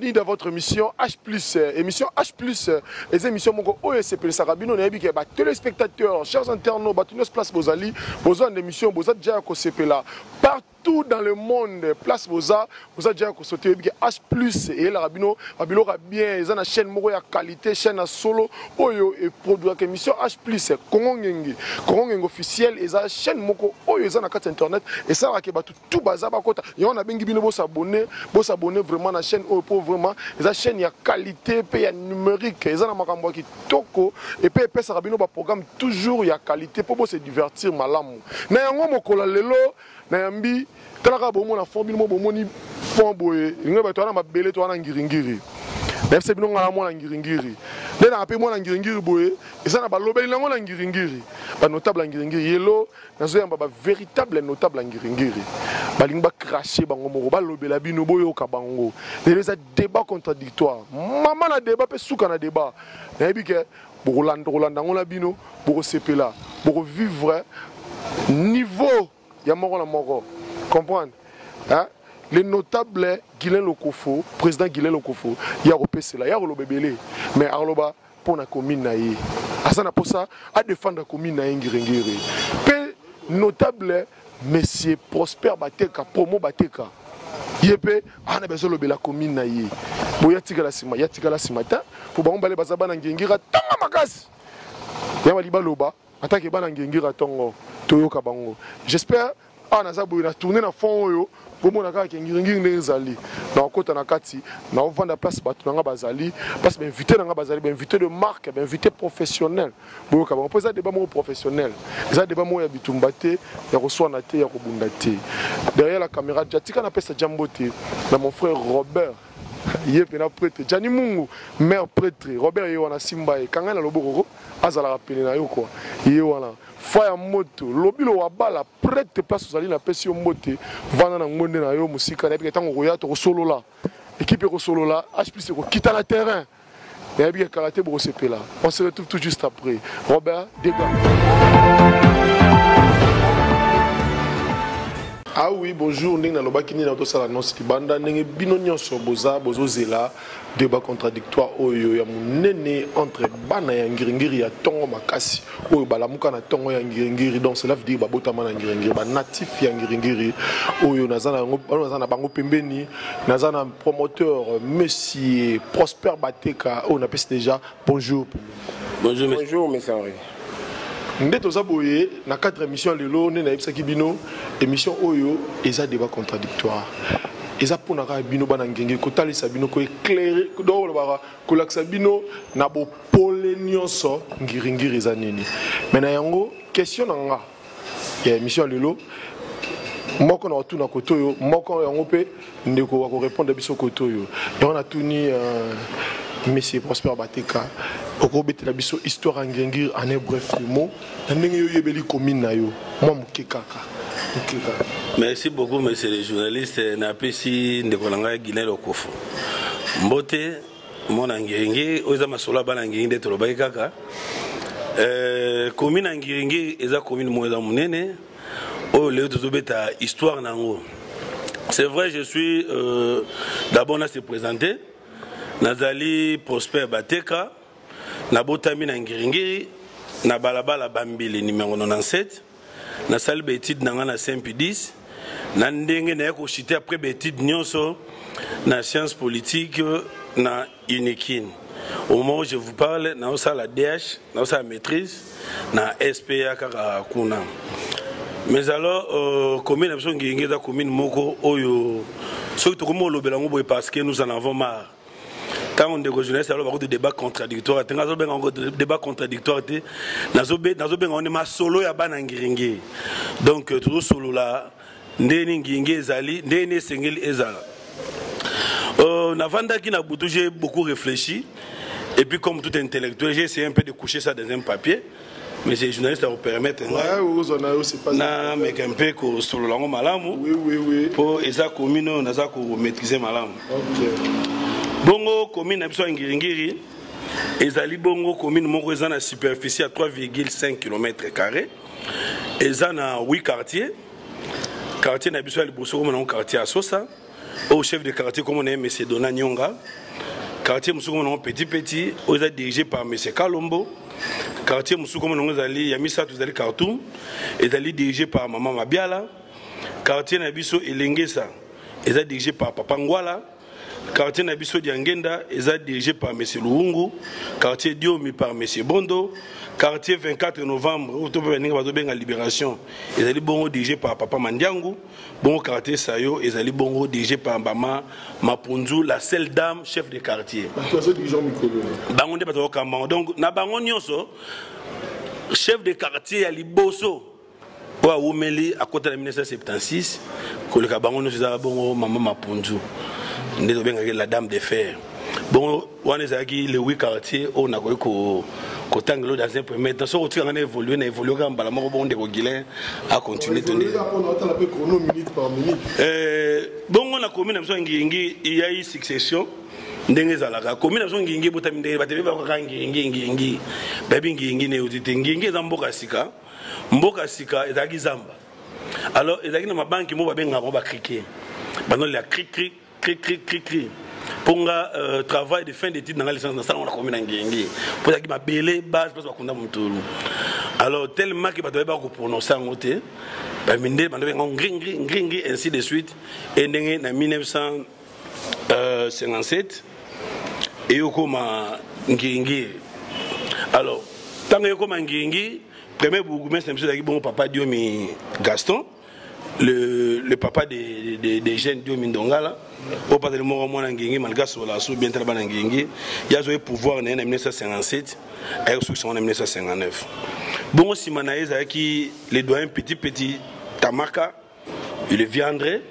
bienvenue dans votre émission H+. Émission H+, les émissions mon OSP Sarabino nayebi ke ba téléspectateurs, chers internautes, ba tous place bozali, besoin d'émission, boza déjà ko CPLA. Partout dans le monde, place boza déjà ko sauter H+ et la Rabino, Babilo bien, ils ont une chaîne moko ya qualité, chaîne à solo oyo et produit émission H+, Congo Ngengi officiel, ils ont chaîne moko oyo ils ont na carte internet et ça va ke ba tout bazar ba kota. Y on a bengi bino bo s'abonner vraiment la chaîne pour vraiment les chaîne ya qualité puis ya numérique ils ont makambo ki toko et puis ça rabino ba programme toujours ya qualité pour se divertir malamu na yango mokola lelo na yambi talaka bomo na fond bino bomo ni fond boye ngo ba to na mabele to na ngiringiri même c'est bino ngala mo na ngiringiri de na pe mo na ngiringiri boye eza na ba lobeli nango na ngiringiri ba notable ngiringiri yelo nazo yamba ba véritable notable ngiringiri balingi ba cracher bango moko ba lobela bino boyo ka bango les débat contradictoire mama na débat pe suka na débat na yebi ke Rolanda ngona bino boko sepela boko vivre niveau ya moko na moko comprendre hein les notables Guilain Lokofo président Guilain Lokofo ya repesela ya lobebele mais arloba pona commune na ye asana posa a défendre commune na ngirengiri pe notable Monsieur Prosper Bateka, Promo Bateka. Yépe, on a besoin de la commune na ye. Boyatika la simata, pour bon balé bazaba na ngengira tonga makasi. Yama liba loba, attaque ba na ngengira tongo, toyo kabango. J'espère, on a zabu na tourner na fond yo, pour mon akaka ngengira ngezali. Na okota na kati, na on vend la place batu na bazali, parce que invité na bazali, invité de marque, invité professionnel. Boyo kabango, pour ça débat mo professionnel. Ça débat mo ya bitumbate. Derrière la caméra, Jatika n'a pas sa jambote. Mon frère Robert, il est prêtre. Jani Mungu, mère prêtre. Robert, il est en Simba. Quand il a le beau, Azala rappelé na yoko. Il est en Fire moto. Lobilo wabala prêtre place aux alliés la pression moté. Vana na monde na yo musika. Et puis tant qu'on regarde au solo là. Équipe au solo là. H+ quitte le terrain. Et puis karaté pour se là. On se retrouve tout juste après. Robert, dégage. Ah oui, bonjour, nous sommes dans le salon de Banda, nous sommes bozo zela débat contradictoire entre Bana et Ngiringiri et Tongo Makasi. Oui, Balamuka na Tongo et Ngiringiri, donc cela veut dire Babotama na Ngiringiri, natif ya Ngiringiri. Oui, Nazana Bango Pembeni, Nazana promoteur Monsieur Prosper Bateka, on appelle déjà bonjour. Bonjour, monsieur Henri. Nous avons na 4 émissions lelo na ebisaki bino émission oyo eza débat contradictoire eza pona ka bino bana ngenge ko talisa bino ko éclairer do ba ko laksa bino na bo pole nyonso ngiringiri eza nini mais na yango question nanga ya émission lelo moko na tuna kotoyo moko yango pe ndeko ko répondre biso kotoyo donc on a tuni Monsieur Prosper Bateka okobete la biso histoire ngengir en bref mot ndenge yo yebeli commune na yo moi mukekaka. Merci beaucoup monsieur les journalistes na pesi ndeko nanga Guilain Lokofo mbote mona ngenge oza masola bana ngenge to lobai kaka commune ngenge eza commune moza munene o le tozobeta histoire nango. C'est vrai, je suis d'abord là se présenter Nazali Prosper Bateka, Nabotami Ngiringiri, na balabala Bambili numéro 97, na salle bétide na Saint-Pédis, na ndenge na ko chité après bétide nyonso na sciences politiques na Unikin. Au moment où je vous parle, na la DH, na la maîtrise, na SPA kaka kuna. Mais alors commune absolument Ngiringiri da commune moko oyo so to komo lobela ngo parce que nous en avons marre. Quand on est journaliste, alors on a des débats contradictoires. Quand on a des débats contradictoires, on est solo ya bana ngiringi. Donc tout solo là, ndeni ngiringi ezali, ndeni sengeli ezala. Navanda qui n'a beaucoup réfléchi. Et puis comme tout intellectuel, j'ai essayé un peu de coucher ça dans un papier. Mais ces journalistes vous permettent. Ouais, vous en avez aussi pas. Non, mais un peu que solo là, malamu. Oui. Pour esa commune, on a ça pour maîtriser malamu. Ok. Bongo commune Abso Ngiringiri, ezali bongo commune moko eza na superficie à 3,5 km². Eza na 8 quartiers. Quartier na biso ya liboso comme na quartier à Sosa, au chef de quartier comme on est M. Dona Nyonga. Quartier Moussou petit petit, on est dirigé par M. Kalombo. Quartier Moussou comme on est Yamisa Touzali Khartoum, est dirigé par Maman Mabiala. Quartier Nabiso Elengesa, est dirigé par Papa Ngwala. Quartier Nabiso Diangenda, est dirigé par M. Luungu. Quartier Diomi par M. Bondo. Quartier 24 novembre, la Libération, est dirigé par Papa Mandiangu. Bon quartier Sayo, est dirigé par Mama Mapunzu, la seule dame chef de quartier. Donc, na bango nyonso chef de quartier à Liboso. Pour Oumeli, à côté de 1976, que le Kabango nous a bon Maman Mapunzu, la dame de fer. Bon, on est aquí les 8 quartiers, on a Kotanglo dans un premier temps. On a évolué, on a évolué, on a continué. Bon, on a commis il y a eu succession. La commune a ngingi botaminde batebe ba ngingi baby ngingi ne utite ngingi za mboka sika ezaki zamba alors ezaki na mabanki mo babenga mo ba criquer bano la cri ponga travail de fin d'études dans la licence dans ça on a commune ngingi pour ça qui ma belé base parce qu'on a mutulu alors tellement que batebe ba ko prononcer ngote ba minde bano benga ngingi ainsi de suite et ndenge na 1957 et yokoma ngingi alors tant que yokoma ngingi premier bourgmestre c'est bon papa Diomi Gaston le papa des jeunes Diomi Ndongala au pas de mort moi ngingi malgré cela sous bien travailler ngingi il y a eu pouvoir en 1957 et en 1959 bon si manaïs avec les doyens petit Tamaka il viendrait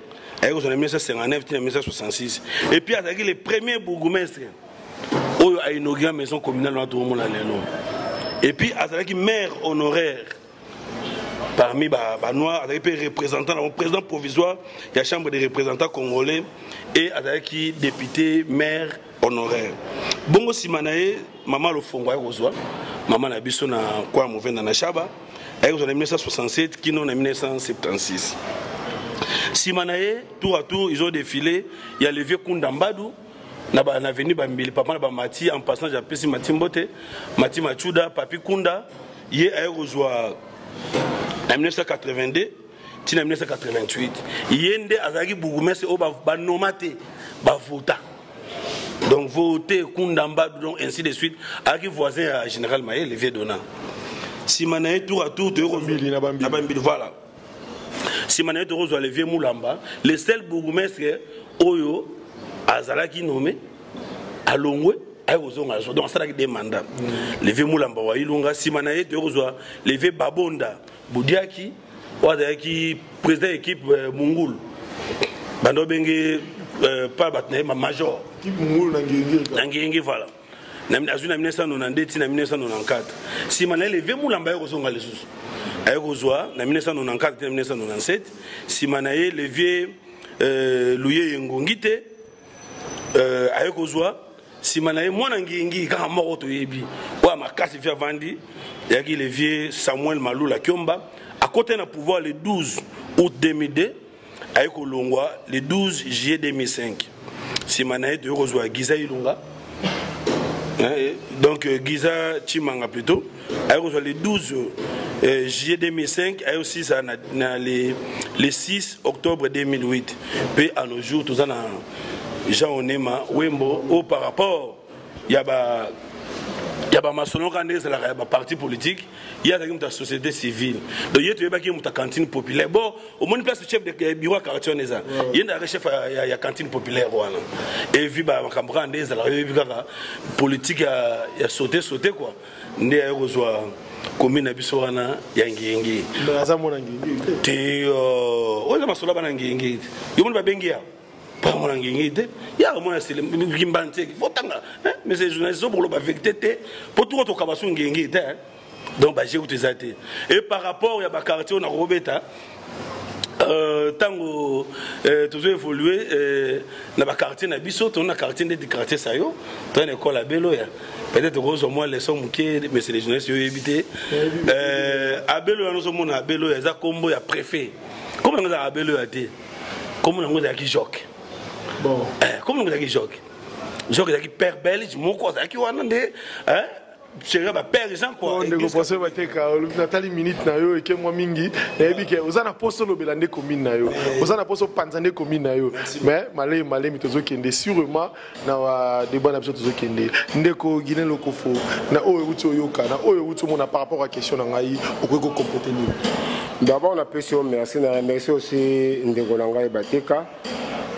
en 1959 1966 et puis avec les premiers bourgmestres où a inauguré la maison communale dans tout le monde. Et puis, avec maire honoraire parmi les Noirs, avec le président provisoire de la Chambre des représentants congolais et avec député maire honoraire. Bongo Simanae, maman le fongo Roswa, maman la biso na quoi mouvé dans la Chaba, en 1967, qui non en 1976. Simanae, tour à tour, ils ont défilé, il y a le vieux Kundambadou. Na venu bambili papa na Mati en passant j'ai appelé Mati Mbote Mati Machuda Papi Kunda hier a rejoint en 1982 tina 1988 yende azaki bourgmestre au ba nomate ba vota donc voter Kunda Mbadou donc ainsi de suite avec voisin à général Maé le vieux Dona si manaye tour à tour de bambili na bambili voilà si manaye de rejoint le vieux Moulamba le seul bourgmestre oyo Azalaki nommé Alongwe ayozonga donc ça des mandats le vieux Moulamba wa Ilunga Simanaye de rejoa le vieux Babonda Boudiaki Wadaki président équipe Mungul bando benge pas batne ma major équipe Mungul nangi voilà na 1992 na 1994 Simanaye le vieux Moulamba ayozonga les sous ayozwa na 1994 na 1997 Simanaye le vieux Louye Ngongite ayekozwa simanaye mwana ngingi kaka moko toyebi wa makasi via vandi yaki le vieux Samuel Malula Kiomba à côté na pouvoir le 12 août 2002 ayekolongwa le 12 juillet 2005 simanaye toyekozwa Giza Ilunga donc Giza Chimanga plutôt ayekozwa le 12 juillet 2005 et aussi ça le 6 octobre 2008 puis à nos jours tout ça Jean Onema Wembo au par rapport il y a maçonnerie c'est la parti politique il y a une société civile donc il y a une cantine populaire bon au moins place chef de bureau quartier neza il y a un chef il y a cantine populaire voilà et vu ba comprendre des la politique a sauté quoi ndé reçoit commune biso wana ya ngingi baza mona ngingi te oza masola bana ngingi yo mona babengia pas mon angingite ya moi c'est le gimbante fotanga mais ces journalistes pour le vérité pour tout autre kabasu ngingite donc bah j'ai utilisé et par rapport ya ba quartier on a robeta tango toujours évolué na ba quartier na biso on a quartier des quartiers ça yo dans une école à Beloya peut-être que moi les sont muké mais c'est les journalistes yo évité à Beloya nous sommes à Beloya za kombo ya préfet comment on a à Beloya té comment on a qui joke Bon. Comment vous avez Jock Jock est père belge, mon quoi, qui on a des c'est un père Jean quoi. On est passé à Bateka, Nathalie minute na yo et que moi mingi, et puis que vous en a posé le belande commune na yo, vous en a posé panzane commune na yo. Mais malé mitozo kende sûrement na débat na biso kende. Ndeko Guinée lokofo na oyo uti oyoka na oyo uti mona par rapport à question na ngai okoko compléter ni. D'abord on appelle sur merci na remercier aussi Ndeko Nanga Bateka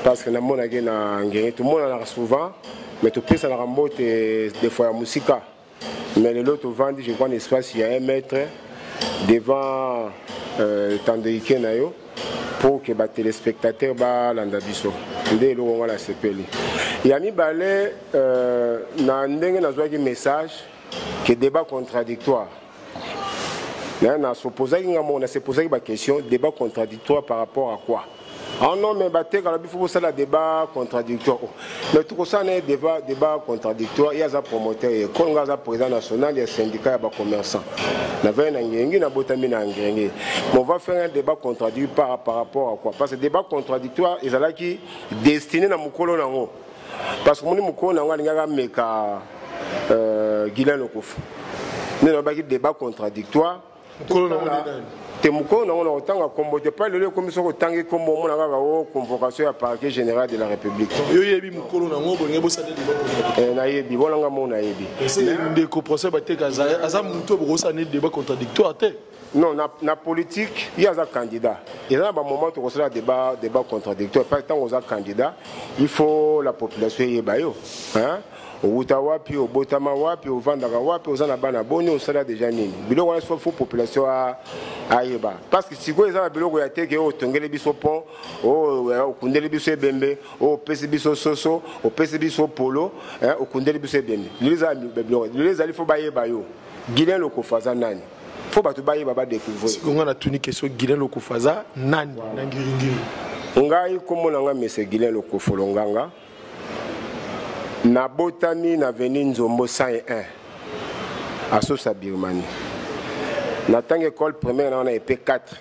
parce que na mona na ngé tout le monde en a souvent mais tout plus na rambote des fois la musique. Mais l'autre vendit, je crois, un espace, il y a 1 mètre devant Tandéike Nayo pour que les téléspectateurs l'andabiso. Il y a mis balai dans un message qui est débat contradictoire. On a se posé une question, débat contradictoire par rapport à quoi? Ah non, mais il faut que ça débat contradictoire. Mais tout ça, c'est débat contradictoire. Il y a des promoteurs, il y a des présidents nationaux, il y a des syndicats, il y a des commerçants. Mais on va faire un débat contradictoire par rapport à quoi? Parce que le débat contradictoire, il est destiné à Moukolo Nango. Parce que Moukolo Nango, il y a un Guilain Lokouf. Nous avons un débat contradictoire. Temuko na on autant combattre pas le commission autant que comme on a convocation à parquet général de la République. Yo yebi mukolo na ngo bonye bosade débat. Na yebi bolanga mo na yebi. C'est ndeko procès bateka aza muto bosane débat contradictoire te. Non, na politique, il y a un candidat. Et là, à un moment où on a débat contradictoire, par tant qu'on a un candidat, il faut la population y bayo. Hein? Au Outawapi, au Botamawapi, au Vandagawapi, aux Anabana-Boni, au Sada de Janine. Il faut la population à Yeba. Parce que si vous avez un biloko à teke, au Tongele Biso Pont, au Kundele Biso Bembe, au PCB Soso, au PCB Polo, au Kundele Biso Bembe. Les alliés, il faut bailler bayo. Guilain Lokofaza Nani. Il faut que bailler baba découvrir. Si on a tuni question Guilain Lokofaza Nani. Nangiringiri. On a eu comme on a mis ce Guilain Lokofolonganga. Na botami na veni Nzombo 101 à Sosa Birmanie. Na tant école primaire on a EP 4.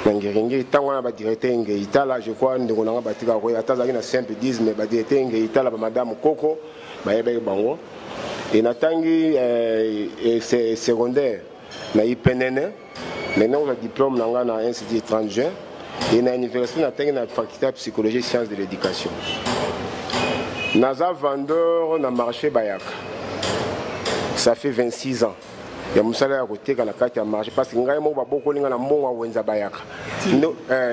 Nangiringi tant on a directeur Ngeita là je crois ndeko nanga batika ko atazaki na simple 10 mais ba directeur Ngeita là ba madame Koko ba yebe bango. Et na tangi secondaire na IPNN maintenant on a diplôme nanga na institut étranger et na université na tangi na faculté de psychologie et sciences de l'éducation. Naza vendeur na marché Bayaka. Ça fait 26 ans. Il y a musala ya koteka na kati ya marché parce que ngai mo ba boko linga na mbongo wenza Bayaka.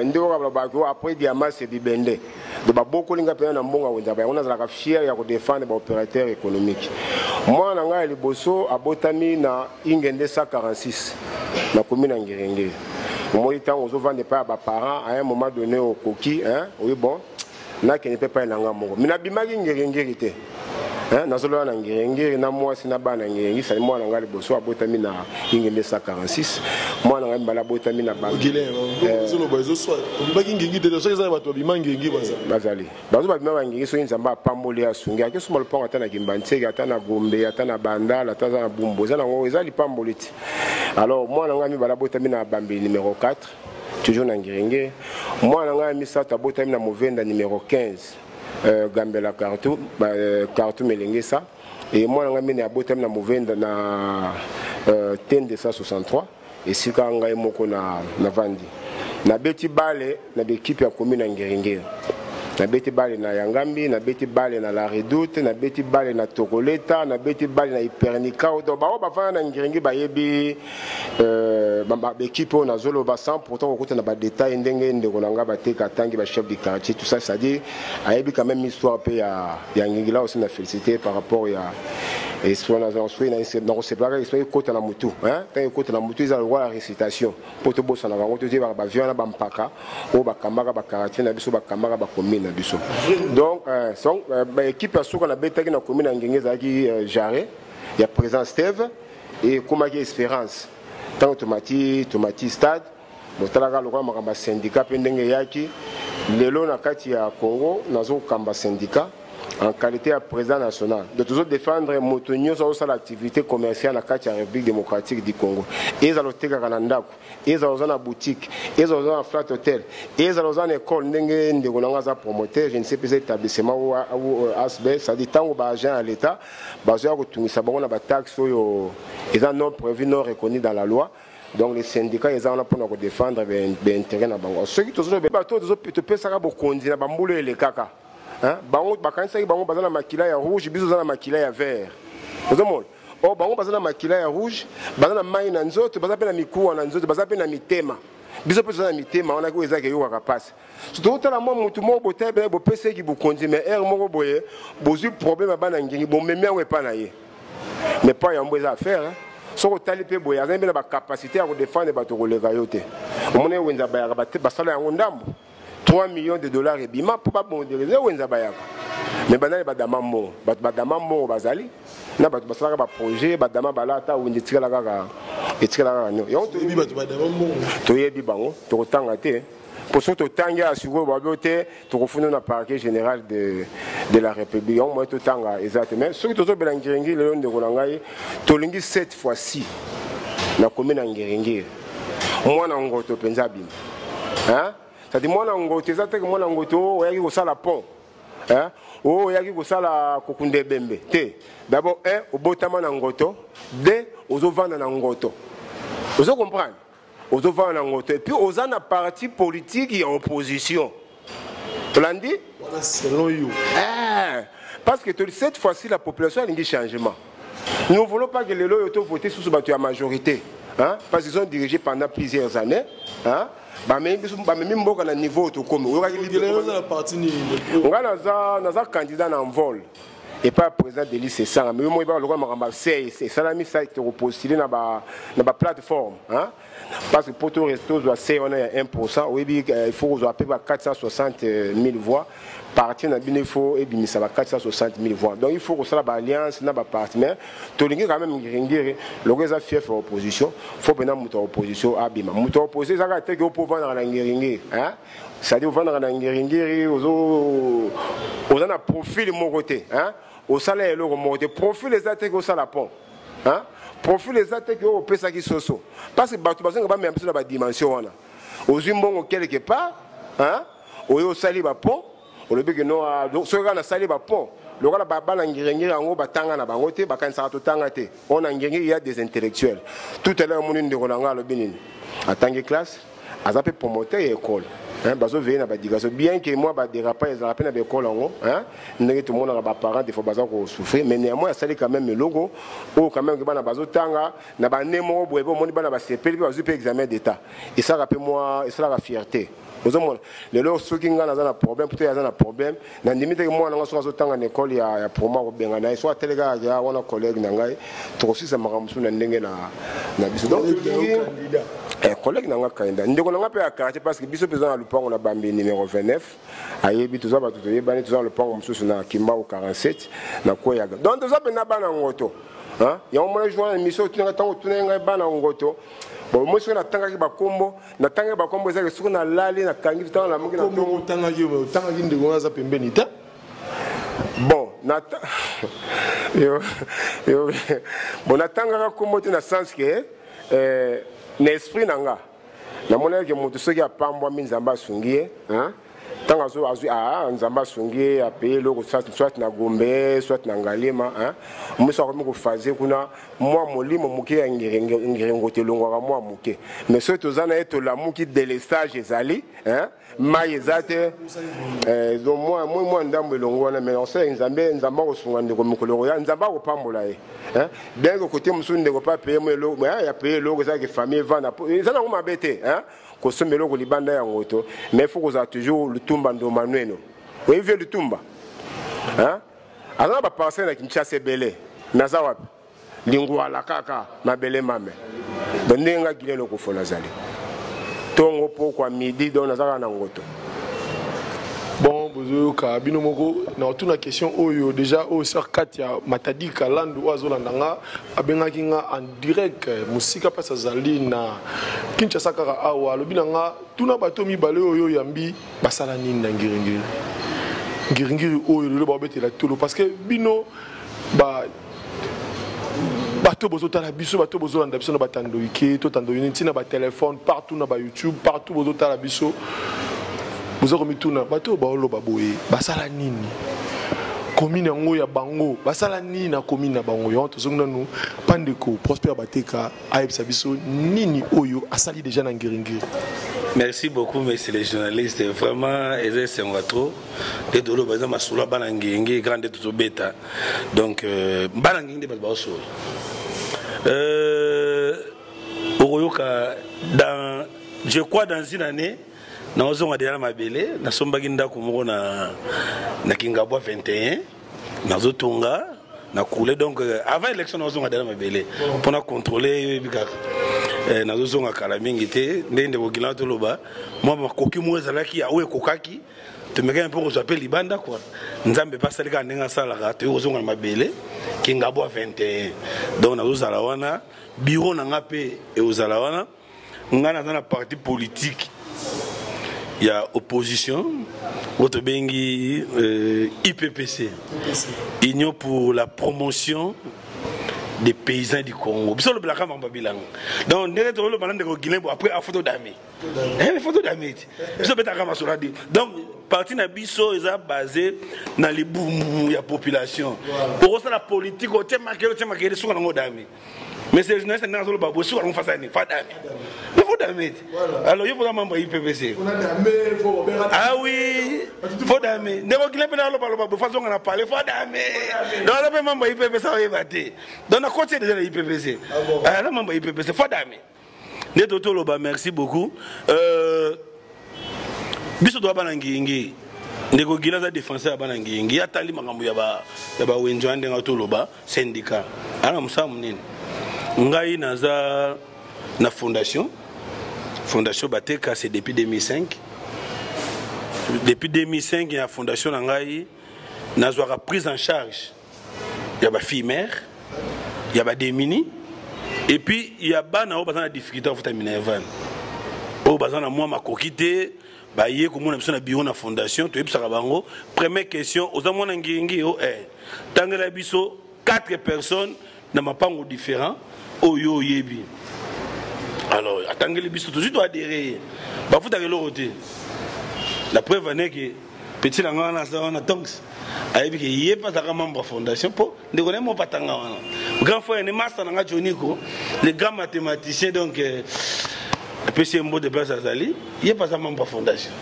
Ndo ba ko après diamant c'est bibende. De ba boko linga pe na mbongo wenza Bayaka. On a la fière ya ko défendre ba opérateur économique. Moi na ngai liboso abotami na ingende 146 na commune Ngirenge. Moi temps on vend pas ba parents à un moment donné au coquille hein. Oui bon. Na qui ne peut pas l'anga mongo. Mais na bimagi ngirengiri te. Hein, na solo na ngirengiri na moi sina bana ngirengiri ça moi na ngali boso abotami na ingende 146. Moi na ngali bala botami na ba. Guilain, solo bozo so. Bimagi ngirengiri te so eza bato bimagi ngirengiri baza. Bazali. Bazo ba bimagi ngirengiri so nzamba pamboli asungi. Ake so molponga ata na Kimbantsege ata na Gombe ata na Bandala ata na Bumbo. Za na ngo ezali pamboli ti. Alors moi na ngali bala botami na Bambi numéro 4. Toujours dans Ngirenge. Moi, je suis mis à Botami Movenda numéro 15, Gambela Kartou Melengesa. Et moi, je suis mis à Botami Movenda na TN 263. Et si je suis na Vandi. Na beti bale na l'équipe ya commune Ngirenge. Na beti bale na Yangambi, na beti bale na La Redoute, na beti bale na Togoleta, na beti bale na Hypernica. Ba ba fa na Ngirenge ba yebi l'équipe on a zolo bassan pourtant on a des détails ndenge ndeko nanga bateka tangi ba chef de quartier tout ça c'est à dire ayebi quand même histoire pe ya Ngingila aussi na félicité par rapport ya et soit na c'est pas histoire côté na mutu hein tant côté na mutu ils ont le droit à la récitation pour te bosser na bango te dire ba viana ba mpaka o ba kamaka ba quartier na biso ba kamaka ba commune na biso donc son équipe a souka na betaki na commune Ngingeza qui jaré il y a présent Steve et Komaki Espérance tant tomati stade botalaka lokwa makamba syndicat pendenge yaki lelo na kati ya Congo nazo kamba syndicat en qualité de président national, de toujours défendre Motonio sur l'activité commerciale à la République démocratique du Congo. Ils ont été à ils ont une boutique, ils ont un flat hotel, ils ont une école, de promoteur, je ne sais pas si établissement ou ASB, ça dit tant que agent à l'État, basé à la taxe, ils ont non prévu, non reconnu dans la loi. Donc les syndicats, ils ont pour défendre l'intérêt de la banque. Ceux qui sont les caca. Bango bakanisa bango bazana makila ya rouge biso zana makila ya vert ozomona o bango bazana makila ya rouge bazana mai na nzoto bazape na mikuwa na nzoto bazape na mitema biso pe zana mitema on a ko ezaka yo kapasa surtout tala mo mutu mo botebe bo pese ki bu konzi mais er mo boye bozu problème bana ngingi bo meme we pa na ye mais pas ya mboza faire soko tali pe boye azambe na ba capacité à défendre bato kolega yote omone wenza ba ya basala yango ndambo 3 millions de dollars et bima pour pas modéliser wenza bayaka mais banane badamambo badamambo bazali na bato basala ba projet badama balata ou nditikala kaka etikala kaka no yo to bato badamambo to yebi bango to kotanga te pour surtout tanga assurer babote to kofuna na parquet général de la République on moi to tanga exactement ce que to belangiringi le ndeko nangai to lingi 7 fois-ci na commune ngiringi mwana ngoto penza bim hein. C'est-à-dire que moi, je suis un pont. Je suis un kokunde bembe. D'abord, au botama nangoto. Deux, au vendre nangoto. Vous comprenez? Au vendre nangoto. Et puis, aux un parti politique et opposition. Tu l'as dit? Selon vous. Parce que cette fois-ci, la population a un changement. Nous ne voulons pas que les lois aient voté sous la majorité. Parce qu'ils sont dirigés pendant plusieurs années. Même à niveau tout comme on a candidat en vol et pas président de liste ça mais moi c'est salami ça qui postulé dans la plateforme parce que pour tout resto doit c'est on a 1% oui il faut à peu près 460 000 voix parti na binefo et bimisa 460 000 voix donc il faut que ça la alliance na ba partenaire to lingi quand même ngiri le gars fief opposition faut bien muto opposition abima muto opposé ça ka te que pour vendre na ngiri ça dit vendre na ngiri ozo na profil mon côté au salaire le remonter profil les attaques au salapon profil les attaques au pesa qui soso parce que bato bazanga ba même sur la dimension wana aux umbongo quelque part au sali ba pont le but que nous ce gars na sali ba pont le gars ba bala ngirengire ngo batanga na bango te bakanisa to tanga te on a ngirengire il y a des intellectuels tout à l'heure mon de konanga le binini en tant que classe azape promoteur et école bazo veiller na badigaso bien que moi ba dérapage za peine na école ngo ndenge tout le monde ba parents des fois bazo ko souffrir mais néanmoins ça quand même le logo ou quand même que bana bazo tanga na ba nemo boyebo moni bana ba CP bazo pe examen d'état et ça rappelle moi et ça la fierté aux hommes les leurs ceux qui ont un problème peut-être un problème na limite moi na so tanga na école ya pour moi benga na soit telega ya wana collègue na ngai to aussi ça makamsu na ndenge na biso donc collègue na nga kaenda ndeko na nga pe akarate parce que biso besoin na lupango na bambi numéro 29 ayebi toza ba to yebani toza lupango mususu na Kimbao 47 na koyaga donc toza pe na bana ngoto ya mo na joindre émission tunanga tango tunanga bana ngoto bon moi je natanga ki bakombo natanga bakombo ezaka suku na lali na kangi tanga na mungi na kombo tanga ki ndeko za pembeni ta bon nata yo bon natanga ka kombo te na sens que na esprit nanga na mona ke mutu soki apambwa minzamba sungie tanga zo azu nzamba sungie apeye loko soit na Gombe soit na Ngalema muso ko miko fazer kuna moi molimo muke ya ngirengo te longwa moi muke mais so tozana eto la muki délestage ezali mai ezate donc moi ndambo longwa na mais on sait nzamba ko sunga ndeko mikolo ya nzamba ko pambola bien que côté musu ndeko pa payer moi loko ya payer loko za ke famille vana ça na ngoma bete consommer loko libanda ya ngoto mais il faut que ça toujours le tumba ndo manueno oui vieux le tumba alors ba passer na Kinshasa belé naza wapi lingwa la kaka mabele mame dondenga gile loko fona zali tongo pokwa midi don naza na ngoto bon bozo ka bino moko na tuna question oyo déjà au sœur Katia Matadi Kalando oazolandanga abengaki nga en direct musika pasa zali na Kinshasa kaka awa lobinanga tuna bato mibale oyo yambi basala nini na ngirengire ngiringiri oyo lelo babetela tolo parce que bino ba bato bozotala biso bato bozolanda biso na batandoike to tandoine ntina ba téléphone partout na ba YouTube partout bozotala biso bozokomituna bato baoloba boye basala nini commune yango ya bango basala nini na commune na bango yo tozongna nous Pandeko Prosper Bateka aibsa biso nini oyo asali déjà na ngiringiri. Merci beaucoup, messieurs les journalistes. Vraiment, c'est un trop. Et de l'eau, par exemple, sur la banangue, grande tout bêta. Donc, banangue, n'est pas le basso. Je crois dans une année, nous avons déjà ma belle, nous sommes baginda comme na Kingabwa 21, nous avons tonga, nous coulé donc avant l'élection nous avons déjà ma belle pour contrôler. Nazo nga kala mingi te ndende kokila to loba moi makoki mwezalaki ya owe kokaki tumeka un peu ko s'appelle libanda quoi nzambe pasalika ndenga salaka to ozonga mabele Kingabwa 21 donc nazo zala wana bureau na ngape e ozala wana ngana na parti politique ya opposition votre bengi IPPC Union pour la promotion des paysans du Congo. Biso le blaka mamba bilang. Donc ndenge to le banande ko Guinée après a photo d'ami. Photo d'ami. Biso betaka masoladi. Donc parti na biso eza basé na libumu ya population. Pour ça la politique o temaka so na ngodami. Mais c'est une instance dans le babo so on face à ni fadami. Il faut d'ami. Alors il faut la membre IPPC. Ah oui, faut d'ami. Ndeko Guinée pena lo babo façon on a parlé faut d'ami. Donc le membre IPPC ça va battre. Donc à côté de l'IPPC. Ah le membre IPPC faut d'ami. Neto Loba, merci beaucoup. Biso doit banangi ndeko gila za défenseur banangi atali makambo ya ba wenjande ngato loba syndicat ana musamu nini ngai naza na fondation Bateka c'est depuis 2005 la fondation ngai nazwa prise en charge ya ba fille mère ya ba démini et puis ya bana o bazana difficulté au futa minevan o bazana moi makokité baye komona biso na bureau na fondation to yebisaka bango première question ozamona ngingi o tangela biso 4 personnes na mapango différents oyo yebi alors atangeli biso tout doit adhérer ba futa kelo côté la preuve est que petit na ngana ça na tonks ayebi ke yepa za membre fondation po ndeko ne mo patanga wana grand frère ne master na Joniko les grands mathématiciens donc PC mot de place Azali, il n'y a pas ça membre de la fondation.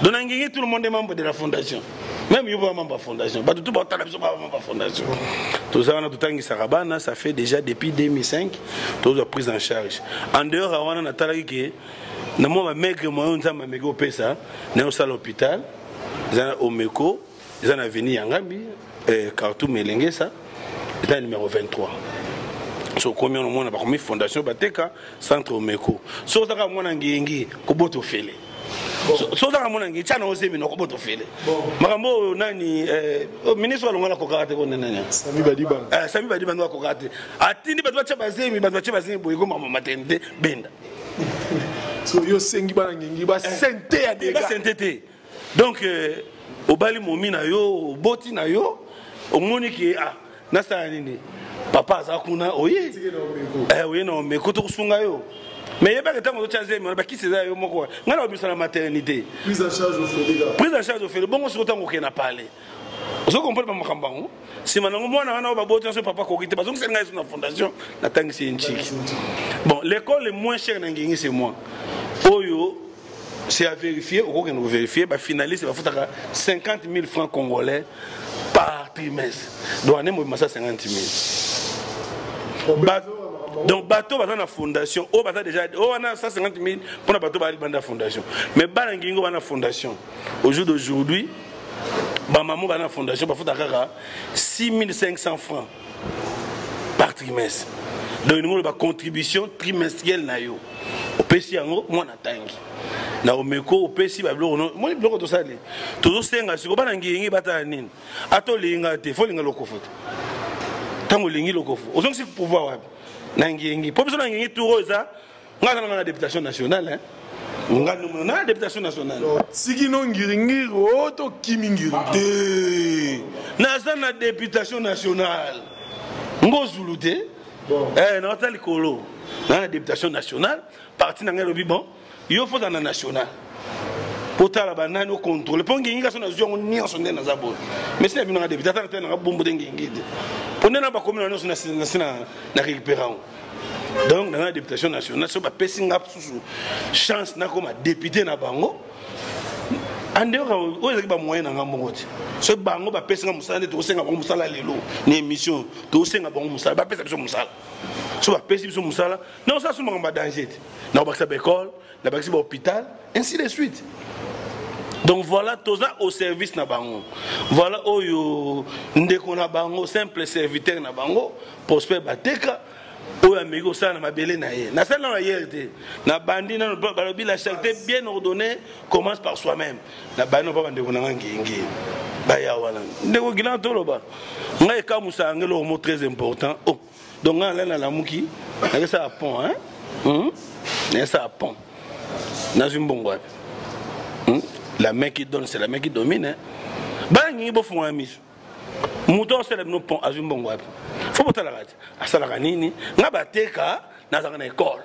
Donc tout le monde est membre de la fondation. Même il n'y a pas membre de la fondation. Tout le monde est membre de la fondation. Tout ça, on a tout le temps ça fait déjà depuis 2005, tout a pris en charge. En dehors, on a talaki que na moi maigre moi on t'a maigre au pesa, na au l'hôpital, na au Meko, na avenue Yangambi, Kartou Melenge ça, c'est numéro 23. So combien au moins na fondation Bateka centre Omeko so ça mona ngingi ko boto fele so ça mona ngi chana osemi no ko boto fele makambo nani ministre alonga ko karate ko nene Sami Badiba no ko karate atindi batwa bazemi boye ko mama maternité benda so yo sengi bana ngingi ba sente ya dega ba sente donc obali momi na yo boti na yo omoni ki nasa nini papa azakuna oye oui non mais koto kusunga yo mais yeba ketango to chaze mais ba kiseza yo moko ngana obisa la maternité prise en charge au fait bon so tango kena parler so comprendre ba makambango si manango mwana wana ba boto so papa ko kite bazonga senga sur la fondation na tangi c'est une chic bon l'école est moins chère na ngingi c'est moi oyo c'est à vérifier au qu'on nous vérifier ba finaliste ba futaka 50 000 francs congolais par trimestre donc on est ça 50 000. Donc bateau va dans la fondation oh bateau déjà oh on a 150 000 pour la bateau va dans la fondation mais balangingo va dans la fondation au jour d'aujourd'hui ba maman va dans la fondation ba futaka 6 500 francs par trimestre donc nous avons contribution trimestrielle na yo au pesi yango moi na tangi na omeko au pesi ba bloko no moi bloko to sale to senga siko balangingi bata nini ato linga te fo linga lokofoto tango lingi lokofu ozongi si pouvoir wapi na ngingi po biso na ngingi turo eza ngana na députation nationale La députation nationale. Tigino Ngiringiri, Oto Kimingiri. Naza na députation nationale. Ngo Zuluté. Non, c'est le colo. Dans la députation nationale, parti dans le bon, il faut dans la nationale. Pour la banane au contrôle. Pour qu'il y ait une nation ni en sondé dans Zabol. Mais c'est une députation nationale qui a bombe d'engagement. Pour nous, pas comme nous nationale na récupérant. Donc dans la députation nationale, c'est pas passing up sous chance na comme député na bango. Ande o ezaki ba moyen na ngambo te. Ce bango ba pesa musala to senga bango musala lelo. Ni émission to senga bango musala ba pesa biso musala. So ba pesa biso musala. Non ça suma ba danger. Na ba sa école, na ba sa hôpital, ainsi de suite. Donc voilà tout ça au service na bango. Voilà oyo ndeko na bango simple serviteur na bango Prosper Bateka. Oyo amigo ça na mabele na ye. Na sala na yerte. Na bandi na balobi la charité bien ordonnée commence par soi-même. Na bandi pas bande kona ngingi. Ba ya wala. Ndeko gilan tolo ba. Ngai ka musa ngelo mot très important. Oh. Donc là na muki, na ça pont hein. Na ça pont. Na zimbongo. La main qui donne c'est la main qui domine hein. Ba ngi bo fon amis. Mouton c'est le pont à zimbongo. Faut pas la rater. À ça la nini. Nga bateka na za na école.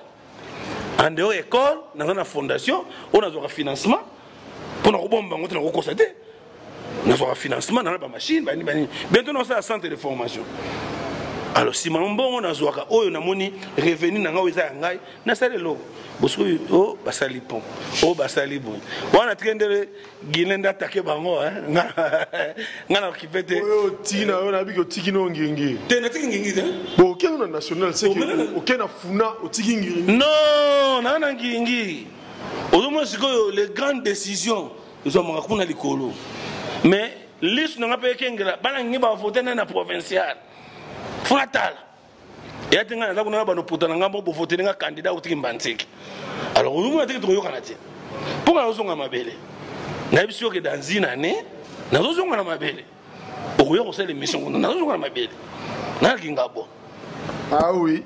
En dehors école, dans une fondation, on a un financement pour nous bomber, on a constaté. On a un financement dans la machine, bientôt on a un centre de formation. Alors si on a un revenu dans la revenu, oh, basali pont, oh, basali bon. On a train de Guinée d'attaquer Bango, hein. On a occupé de. Oh, Tina, on a vu que Tigino Ngingi. T'es na Tigingiri, hein? Bon, aucun national, c'est que aucun Funa au Tigingiri. Non, non, Ngingi. Au moins, c'est que les grandes décisions, ils ont raconté les colos. Mais, liste n'a pas été qu'un balangi va voter dans la provinciale. Fatal. Et à tenir à la bonne pour voter un candidat au Timbantik. Alors, nous avons dit que nous avons dit. Pourquoi nous avons dit que nous avons dit que dans une année, nous avons dit que nous avons dit que nous avons dit que nous avons dit que ah oui,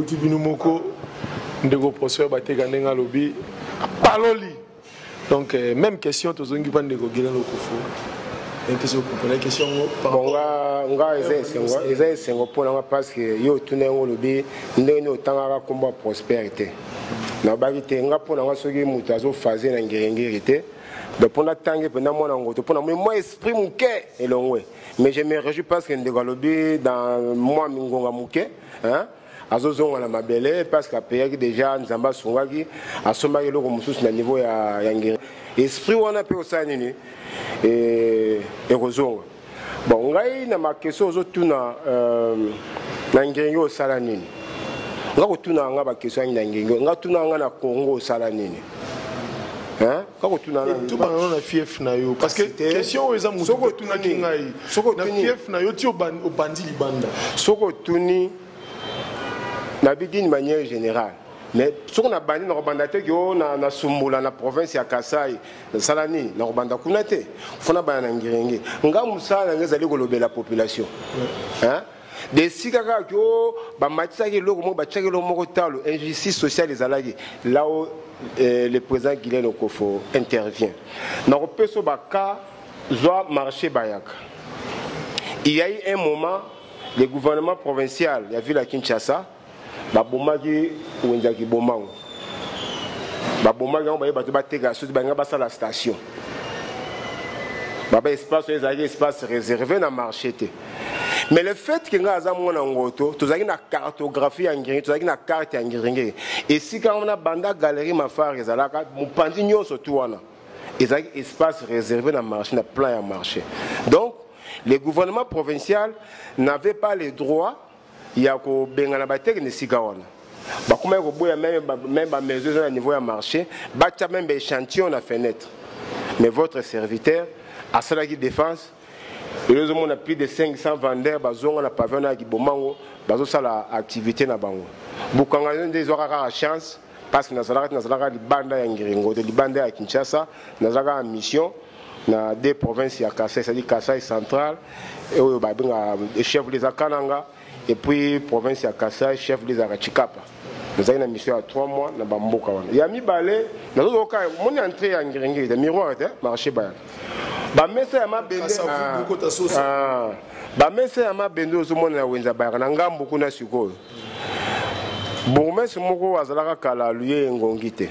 Kibinumoko, Ndego Prosper Bateka Nenga Lobby, Paloli. Donc, même question, tous les gens qui parlent de Gogila Lokofo. La question bon, parce que yo tourné au lobby, nous avons combat prospérité. Na bagité nga pona nga soki mutu azo fazer na ngirengirité. Donc pour l'attendre pendant mon angoto, pour moi esprit mon cœur et l'ongwe. Mais je me réjouis parce que ndeko lobby dans moi mingonga muke, hein. Azozonga na mabele parce que pays déjà nzamba sungaki asoma eloko mususu na niveau ya ngire. Esprit wana pe osanini et rozonga. Bon ngai na ma question ozotuna na ngenge osala nini. Nga kotuna nga ba question na ngenge, nga tuna nga na Congo osala nini. Hein? Quand tu n'as tout le monde fief na yo parce que question eza mutu tuna kingai. Na fief na yo ti obandi libanda. Soko tuni na d'une manière générale. Mais ce qu'on a banni dans le bandaté, na Sumbula, na province ya Kasai, Salani, na Rwanda Kunate, fona banana ngirenge. Nga musa na ngezali kolobe la population. Hein? Des sikaka yo ba mataki loko mo ba tchaki lo moko talo injustice sociale les alagi. Là où le président Guilherme Okofo intervient. Na repeso ba ka zo marché bayaka. Il y a eu un moment le gouvernement provincial, il y a vu la Kinshasa babomaki wenzaki bomango babomaki on baye bato bateka soki banga basa la station baba espace ezali espace réservé na marché te. Mais le fait que nga aza mwana ngoto tozaki na cartographie ya ngirenge tozaki na carte ya ngirenge et si quand on a banda galerie mafar ezalaka mopandi nyonso tu wana ezali espace réservé na marché na plan ya marché. Donc le gouvernement provincial n'avait pas le droit il y a ko benga na bateke ne sikawana ba kuma ko boya même ba mesure à niveau ya marché ba tia même échantillon na fenêtre. Mais votre serviteur à cela qui défense les hommes on a plus de 500 vendeurs bazonga na pavillon na kibomango bazo sala activité na bango bukanga des aura chance parce que nazalaka libanda ya ngiringo de libanda ya Kinshasa nazalaka en mission na des provinces ya Kasai c'est-à-dire Kasai central et ba benga chef les akananga et puis province ya Kasai chef des Arachikapa. Nous avons une mission à 3 mois na bamboka wana. Ya mibale na zo ka mon entrée en ngirenge de miroir te marché ba. Ba mesa ya mabende. Ba mesa ya mabende zo mona wenza ba na ngambo kuna sikoyo. Bourgmestre moko azalaka kala luye ngongi te.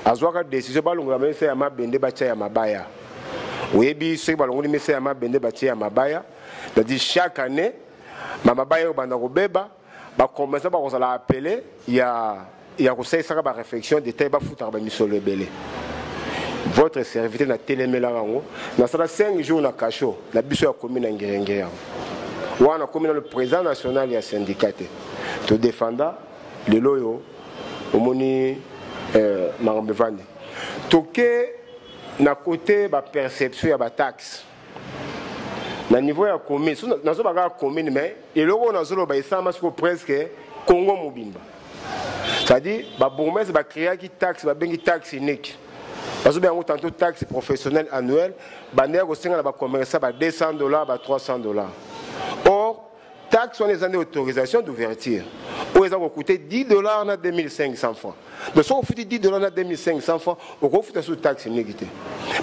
Azwaka décision balongola mesa ya mabende bacha ya mabaya. Oyebi ceux balongoli mesa ya mabende bacha ya mabaya. C'est-à-dire chaque année mabaya yo banda kobeba ba commencer ba kozala appeler ya conseil ça ba réflexion de taille ba futa ba misolo ebele. Votre serviteur na telemela rango na sala 5 jours na cacho na biso ya commune ngirenge. Wana commune le président national ya syndicat te défenda le loyo omoni marambevane toke na côté ba perception ya ba taxe na niveau ya commune na zo ba commune mais et logo na zo ba isama siko presque Congo mobimba c'est-à-dire ba bourgmestre ba créer qui taxe ba bengi taxe unique parce que on tantôt taxe professionnelle annuelle ba ner ko singa na ba commerçant ba $200 ba $300. Or taxe on les années d'autorisation d'ouverture où ils ont coûté $10 na 2500 francs. Donc si on fait $10 na 2500 francs, on refait sous taxe unique.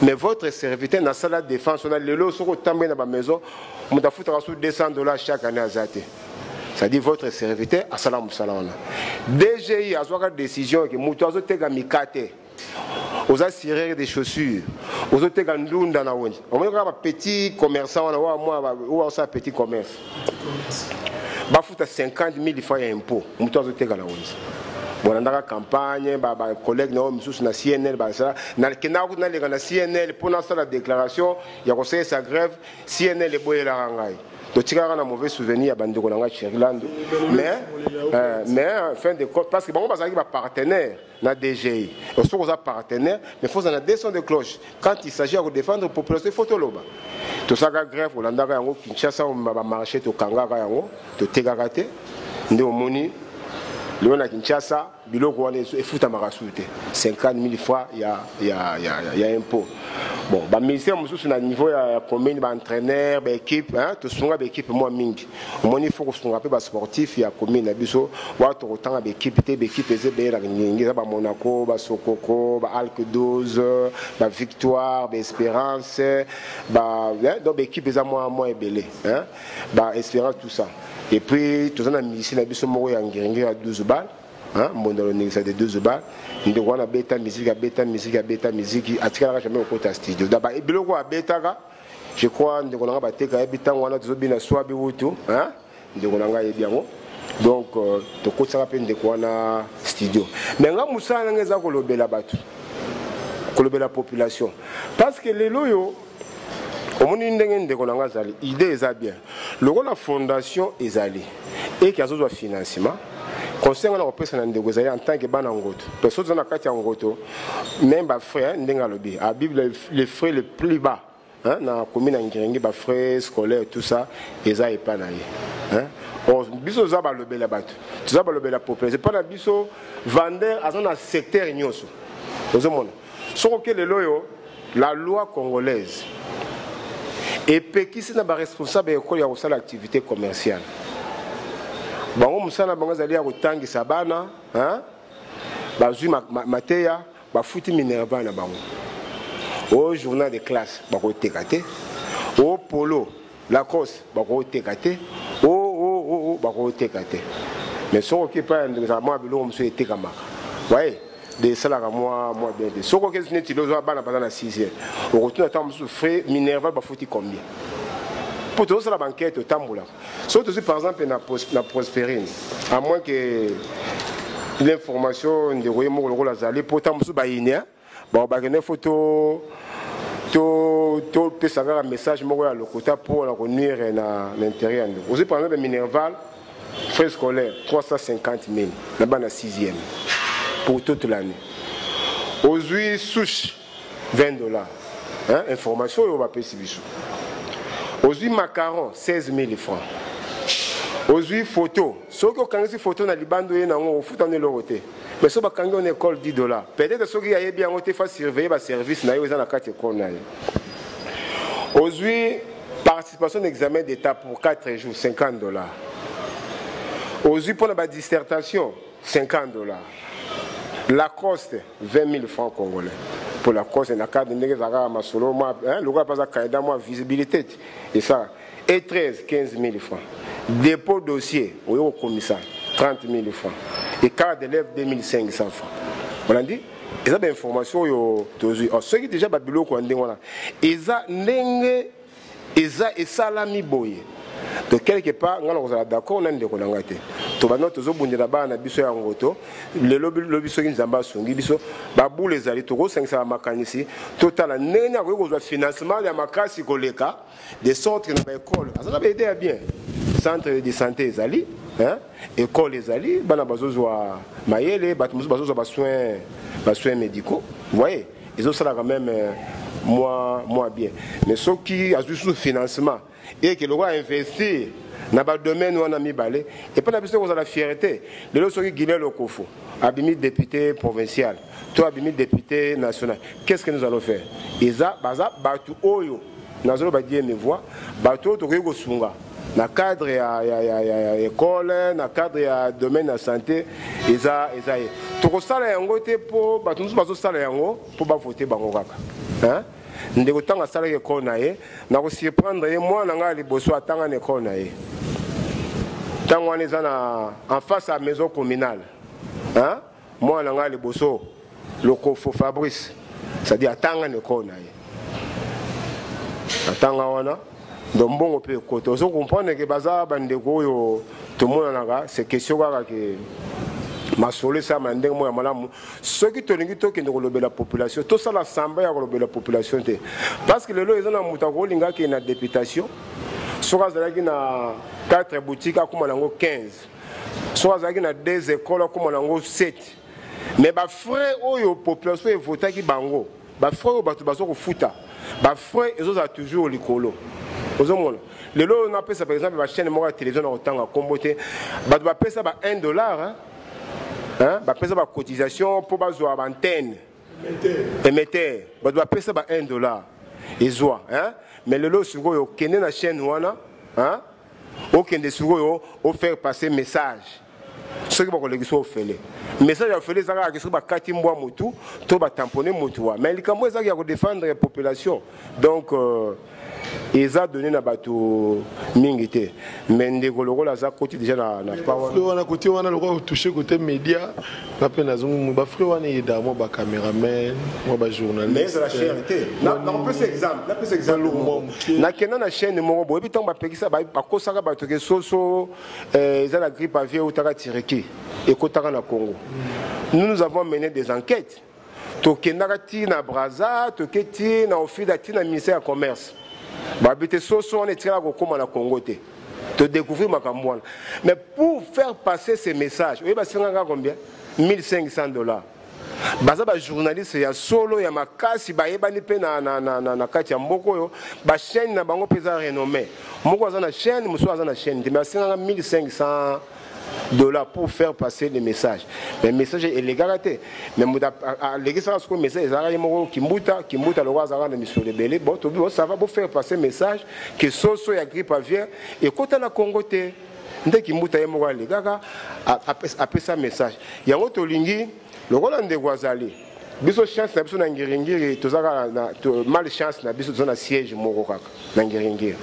Mais votre serviteur dans la défense, on a le lot sur le temps dans la maison, on a foutu sous $200 chaque année à Zate. C'est-à-dire votre serviteur à salam salam. DGI a une décision que Moutazo Tega Mikate, aux assureurs des chaussures, aux autres Gandunda na woni. On a un petit commerçant, on a un petit commerce. Ba futa 50 000 francs d'impôt. Moutazo Tega na woni. Bon, on a une campagne, les collègues na CNL, na CNL pour la déclaration, il y a conseillé sa grève, CNL est boyé la rangaï. Donc, tu as un mauvais souvenir à Bandogonanga Chirlande. Mais, en fin de compte, parce que bon, on va un partenaire dans DGI. On se pose un partenaire, mais il faut en descendre de cloche. Quand il s'agit de défendre la population, il faut tout le monde. Tout ça, la grève, on a un Kinshasa, on va marcher au Kangara, au Tegarate, au Moni. Le on a Kinshasa, biloko wana efuta makasute 50 000 francs il y a impôt. Bon, ba ministère mususu na niveau ya commune ba entraîneur, ba équipe, hein, to sunga ba équipe moi mingi. Omoni faut ko sunga pe ba sportif ya commune na biso, wa to rotanga ba équipe te ba équipe ezebe la ngingi ba Monaco, ba Sokoko, ba Alc 12, ba Victoire, ba Espérance, ba donc ba équipe eza moi ebele, hein. Ba Espérance tout ça. Et puis, tout ça, on a mis ici, on a mis ce mot à 12 balles. Hein, mon dans le négociation de 12 balles. On a bêta musique, à bêta musique, à bêta musique. À tirer la jamais au côté studio. D'abord, et bien, à bêta, je crois, on a battu quand bêta, on a tous bien soit bioutou. Hein, on a bien. Donc, tu côté ça peine de quoi na studio. Mais là, Moussa, on a des akolobé la batu, kolobé la population. Parce que les loyaux. L'idée est bien. La fondation est allée et qu'il y a un financement. Conseil on a repris en tant que banangoto. Personne n'a pas de même les frais, les frais les plus bas. Dans la commune de les frais scolaires, tout ça, ils n'ont pas d'ailleurs. Biso zaba le bel abat. Tu zaba le bel population. C'est pas la biso vendeur à un secteur ignoso. Nous avons. Sauf que la loi congolaise. Et qui c'est responsable de l'activité commerciale. Bon, on s'en a besoin à Tangi Sabana, hein? Bazu Matéa, Bafuti Minerva na bango. Au journal de classe, bako tekate. Au polo, Lacoste, bako tekate. Au bako tekate. Mais si on ne pas un moi biloko monsieur tekama. Ouais. Des salaires à moi bien. Ce qu'on a dit, c'est que la 6e. On retourne à temps frais, Minerva, il faut combien. Pour tout ça, la banquette, au tamboula. Surtout par exemple, la prospérine. À moins que l'information de Royaume de Lazali, pour tant de baïnia, bon, bah, il faut tout savoir un message à l'ocota pour la renuire à l'intérieur. Aussi, par exemple, Minerval, frais scolaires, 350 000, là-bas, la 6e. Pour toute l'année. Aux huiles souches, $20. Hein? Information, on va payer ce bichou. Aux huiles macarons, 16 000 francs. Aux huiles photos, ceux qui ont des photos dans les bandes, on fout en l'autre. Mais ceux qui ont une école, $10. Peut-être ceux qui ont bien fait surveiller le service, ils ont la carte école. Aux huiles, participation d'examen d'état pour 4 jours, $50. Aux yeux pour la dissertation, $50. Lacoste, 20 000 francs congolais. Pour Lacoste, il y a un cadre de Masolo, le gars pas à visibilité. Et ça. Et 13, 15 000 francs. Dépôt dossier, au commissaire, 30 000 francs. Et cadre d'élève, 2500 francs. On a dit? Ils ont des informations. Ceux qui déjà babilo ko ande wana. Ils ont nenge, ils ont salami boye. Donc quelque part, on est d'accord, on a des konangate. Tobano tozo bundela ba na biso ya ngoto. Le lobby so nzamba songi biso. Babu les ali toko 500 makanisi. Total nene a ko financement ya makasi koleka de sorte que na école. Ça va aider bien. Centre de santé ezali, hein? École ezali, bana bazozwa mayele, bazozwa soins médicaux. Vous voyez, ils ont ça quand même moins bien. Mais ceux qui ont juste le financement et qui l'ont investi dans le domaine où on a mis balai, et pas besoin de la fierté. Les autres qui Guinée le Kofo, abimi député provincial, toi abimi député national. Qu'est-ce que nous allons faire? Ils ont batu oyo, nous allons dire mes voix, batu oyo sunga. Dans le cadre de l'école, dans le cadre du domaine de la santé, ils ont tout ça pour voter hein? Nous devons tant à l'école, nous devons surprendre moi dans les bosses à tant à l'école. Tant on est en face à la maison communale, hein? Moi dans les bosses, le Kofo Fabrice, c'est-à-dire à tant à l'école. À tant à donc bon on peut côté on comprend que baza bandeko yo tout le monde là c'est question que masole ça mandeng mo ya malamu ceux qui tolingi to ke ndolobe la population tout ça l'assemblée ya lobe la population parce que le lo ils ont mutako linga qui na députation soit zalaki na 4 boutiques comme nango 15 soit zalaki na 2 écoles comme nango 7 mais ba frère oyo population voter ki bango ba frère ba bazo ko futa ba frère ils ont toujours likolo. Le lot on appelle ça par exemple la chaîne de télévision en temps à comboter bah doit payer ça $1 hein bah payer ça par cotisation pour avoir antenne émetteur bah doit payer ça $1 et zoa hein mais le lot sur yo kene na chaîne wana hein aucun de sur yo au faire passer message ce qui va coller sur faire message à faire les arabes qui sont ba kati mwa mutu to ba tamponner mutu mais les cambo ça qui a défendre la population donc ils ont donné na bateau mingité mais ndeko lokola za côté déjà na parole on a côté on a le toucher côté média na pena zomu ba frère on est dans ba caméraman moi ba journaliste mais c'est la charité on peut cet exemple na kena na chaîne mo bo ebiton ba pekisa ba kosaka bato ke soso ils ont la grippe aviaire ou taka tireki et kotaka na Congo nous avons mené des enquêtes tokenakati na Brazza toketi na office na ministère du commerce. Babité soso on est très là comme na Congo te découvrir makamwana mais pour faire passer ces messages oui bah c'est combien $1,500 baza ba journaliste ya solo ya makasi ba yebani pe na kati ya mboko yo ba chaîne na bango pesa renommé moko aza na chaîne muso aza na chaîne mais c'est $1,500 pour faire passer les messages. Mais le message est légal. Mais les gens qui ont message, Kimbuta, le roi Zara de Monsieur de Belé, bon, ça va pour faire passer le message que Soso et grippe aviaire et quand on a Congo, dès Kimbuta est mort, les gars, après ça message. Il y a un autre lingi, le roi de Guazali. Biso chance na biso na ngiringiri tozaka na malchance na biso tozana siège moko kaka na ngiringiri.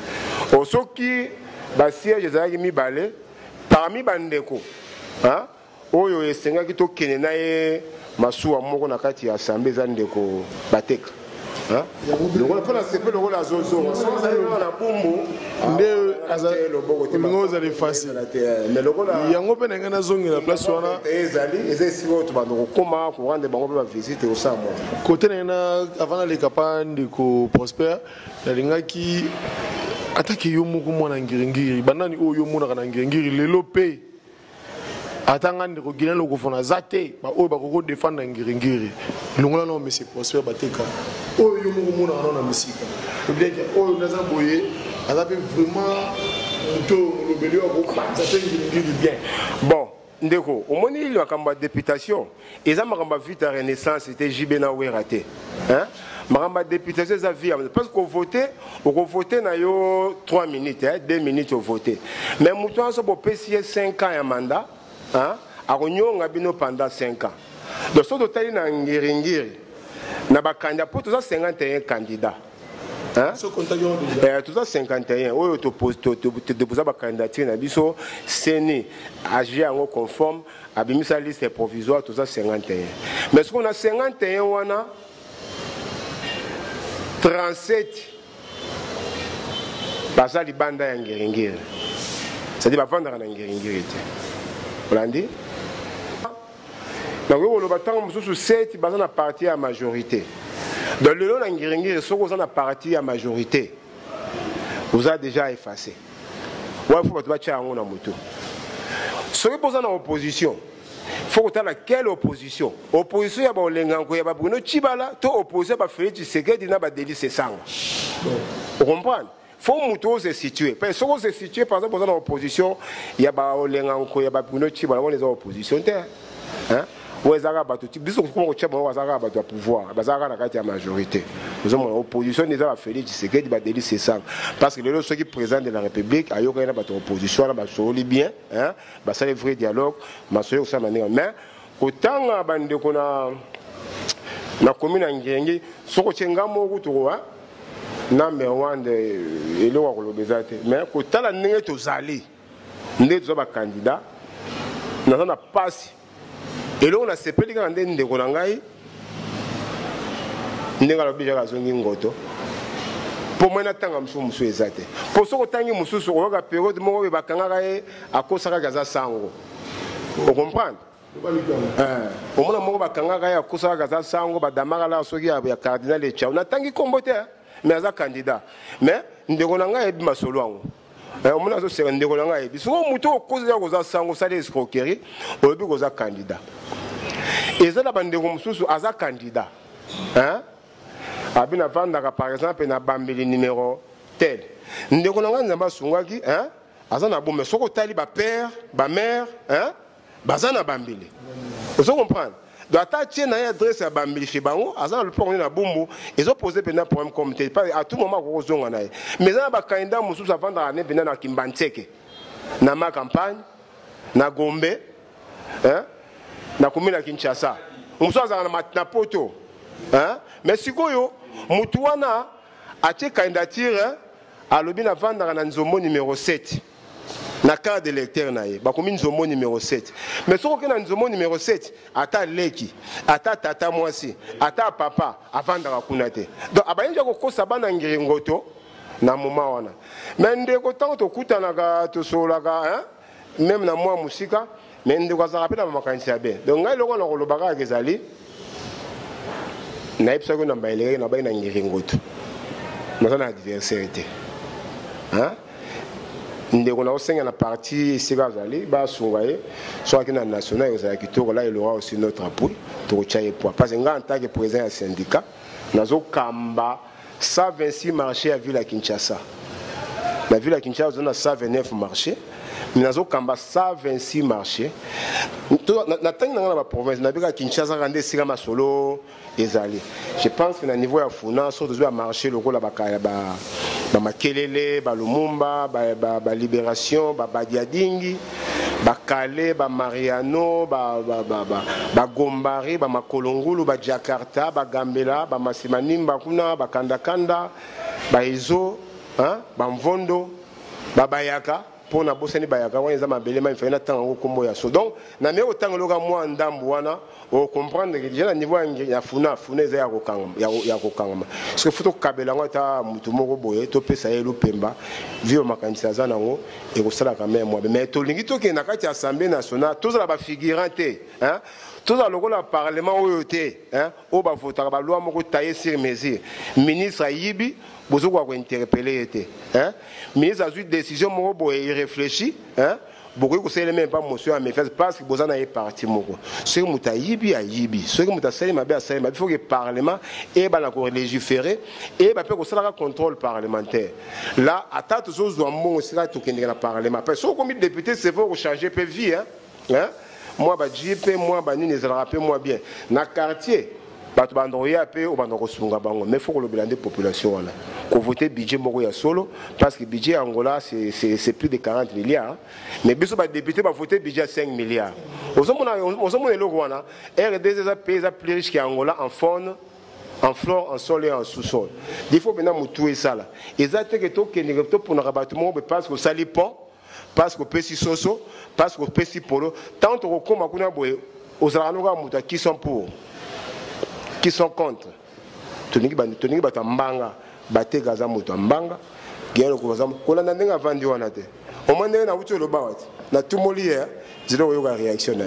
Osoki ba siège ezalaki mibale parmi bandeko hein oyo esengaki tokene na ye masuwa moko na kati ya assemblée za ndeko bateka hein lokolo pona sepe lokolo azozo sans aller na bumbu nde azalo boko ngoza le facile mais lokolo yango pe na ngana zongi la place wana ezali ezesibo to bando koma ko rendre bango ba visite au samo côté na avant les campagnes de Prosper la lingaki ataki yo moko mwana ngiringiri banani oyo mona kana ngiringiri lelo pe atanga ndiko Guinée loko fona zate ba oyo ba ko défendre ngiringiri longola no monsieur Prosper bateka oyo moko mona kana na misika peut-être oyo naza boye azape vraiment to lobeli ko zate ngiringiri bien bon ndeko omoni ile makamba députation eza makamba vite à renaissance c'était JB na we raté hein ma député c'est ça vie parce qu'on votait 3 minutes 2 minutes au voter mais mutuan so pour PCS 5 ans ya mandat hein a bino pendant 5 ans donc so totali na ngiringiri na ba candidat pour tous 51 candidats hein tous 51 oyo to déposer ba candidature na biso seni agir en conforme abimisa liste provisoire tous 51 mais ce qu'on a 51 wana 37 basa libanda ya ngiringiri c'est-à-dire bavandaka na ngiringiri te olandi donc on va tant mususu 7 basa na parti ya majorité dans le long na ngiringiri soko oza na parti ya majorité vous a déjà effacé ouais faut bato batia yango na moto soki poza na opposition faut que tu aies quelle opposition opposition ya ba olengango ya ba Bruno Tshibala to opposition ba Félix Tshisekedi na ba Délice Sesanga vous comprenez faut muto se situer parce que si on se situe par exemple dans l'opposition il y a ba olengango ya ba Bruno Tshibala on les opposition hein ouais zaka ba tout biso ko tshaba wa zaka ba pouvoir ba zaka na kati ya majorité nous sommes en opposition des ba Félix Tshisekedi ba Délice Sesanga parce que les ceux qui président de la République ayoka na ba opposition na ba soli bien hein ba ça le vrai dialogue ma soyo ça manière mais kotanga bande ko na commune ngenge soko tshengamo kutu hein number 1 de eloko kolobezate mais kotala ndenge tozali ndenge toza ba candidat na passe eloko na sepeli ka ndenge ndeko na ngai ndenge alobija ka zongi ngoto pour moi natanga musu ezate pour soko tangi musu ko ka période moko be bakanga ye akosaka gaza sango vous comprenez au moins moko bakanga ye akosaka gaza sango badamaka la soki ya cardinal et chao natangi kombote mais aza candidat mais ndeko na ngai ebima solo ango au moins azo sera ndeko na ngai ebi so muto okoza ya koza sango sala escroquerie obi koza candidat eza na bandeko mususu aza candidat hein abina vandaka par exemple na bambeli numéro tel ndeko na ngai nzamba sungaki hein aza na bombe soko tali ba père ba mère hein baza na bambeli vous comprenez donc attacher na adresse à bambeli chez bango aza le problème na bombo ils ont posé pendant problème comme tel à tout moment ko zonga na mais na ba candidat mususu avanda na bina na Kimbantseke na ma campagne na Gombe hein na commune ya Kinshasa mususu aza na poto hein mais sikoyo mutu wana atie candidature à lobina vanda na nzombo numéro 7 na carte d'électeur na ye bakomi nzombo numéro 7 mais soko ke na nzombo numéro 7 ata leki ata tata mwasi ata papa avandaka kuna te donc abayinja kokosa bana ngiringoto na moma wana mais ndeko tango tokutanaka tosolaka hein même na mwa musika mais ndeko azaka pe na makanisi ya be donc ngai loko na kolobaka kezali na epsa ko na baelere na bayina ngiringoto naza na adversaire te hein ndeko na osenga na parti sika zali ba sungaye soit que na national ezalaki to là il aura aussi notre appui to chaye poids parce que en tant que président du syndicat nazo kamba 126 marchés à ville à Kinshasa la ville à Kinshasa on a 129 marchés mais nazo kamba 126 marchés na tangi na province na bika Kinshasa rande sika masolo ezali je pense que na niveau ya funa so doit marcher le la bakaya ba Makelele, ba Lumumba, ba Libération, ba Badiadingi, ba Kale, ba Mariano, ba Gombari, ba Makolongulu, ba Jakarta, ba Gambela, ba Masimanimba kuna, ba Kandakanda, ba Izo, hein, ba Mvondo, ba Bayaka. Pour na bosani bayaka wana eza mabele ma ifana tango kombo ya so donc na me otango loka mwa ndambu wana o comprendre que déjà na niveau ya funa eza ya kokangama parce que faut kabela ngata mutu moko boye to pesa yelo pemba vio makanisa za nango e ko sala quand même moi mais to lingi to ke na kati assemblée nationale tous la ba figurante hein tous la lokola parlement oyote hein o ba votaka ba loi moko tailler sur mesure ministre Yibi bozo ko interpeller était hein ministre a eu décision moko boye réfléchi hein beaucoup ko sele même pas monsieur à me faire parce que bozana est parti moko ce que muta yibi a yibi ce que muta sele mabe a sele mabe il faut que parlement et ba la ko légiférer et ba peut ko sala contrôle parlementaire là ata tous zo mbongo sila to kende na parlement parce que comme député c'est faut changer peu vie hein moi ba JP moi ba ni les rappelle moi bien na quartier bato bandoya pe o bandoko sunga bango mais faut que le bilan de population wala ko voter budget moko ya solo parce que budget Angola c'est plus de 40 milliards mais biso ba député ba voter budget 5 milliards osomona eloko wana RDC za pays za plus riche que Angola en faune en flore, en sol et en sous-sol. Il faut maintenant tout ça là. Et ça c'est que tout qui est pour nos rabattements parce que ça pont, parce que petit soso, parce que petit polo. Tant qu'on comme kuna boye, aux aranoga muta qui sont pour, qui sont contre. Tonique batambanga, batte gaza muta mbanga, gero ko bazam. Kola na ndenga vandi wana te. Au moins na uto lo bawat. Na tout moli hein. Je dois avoir une réaction. Et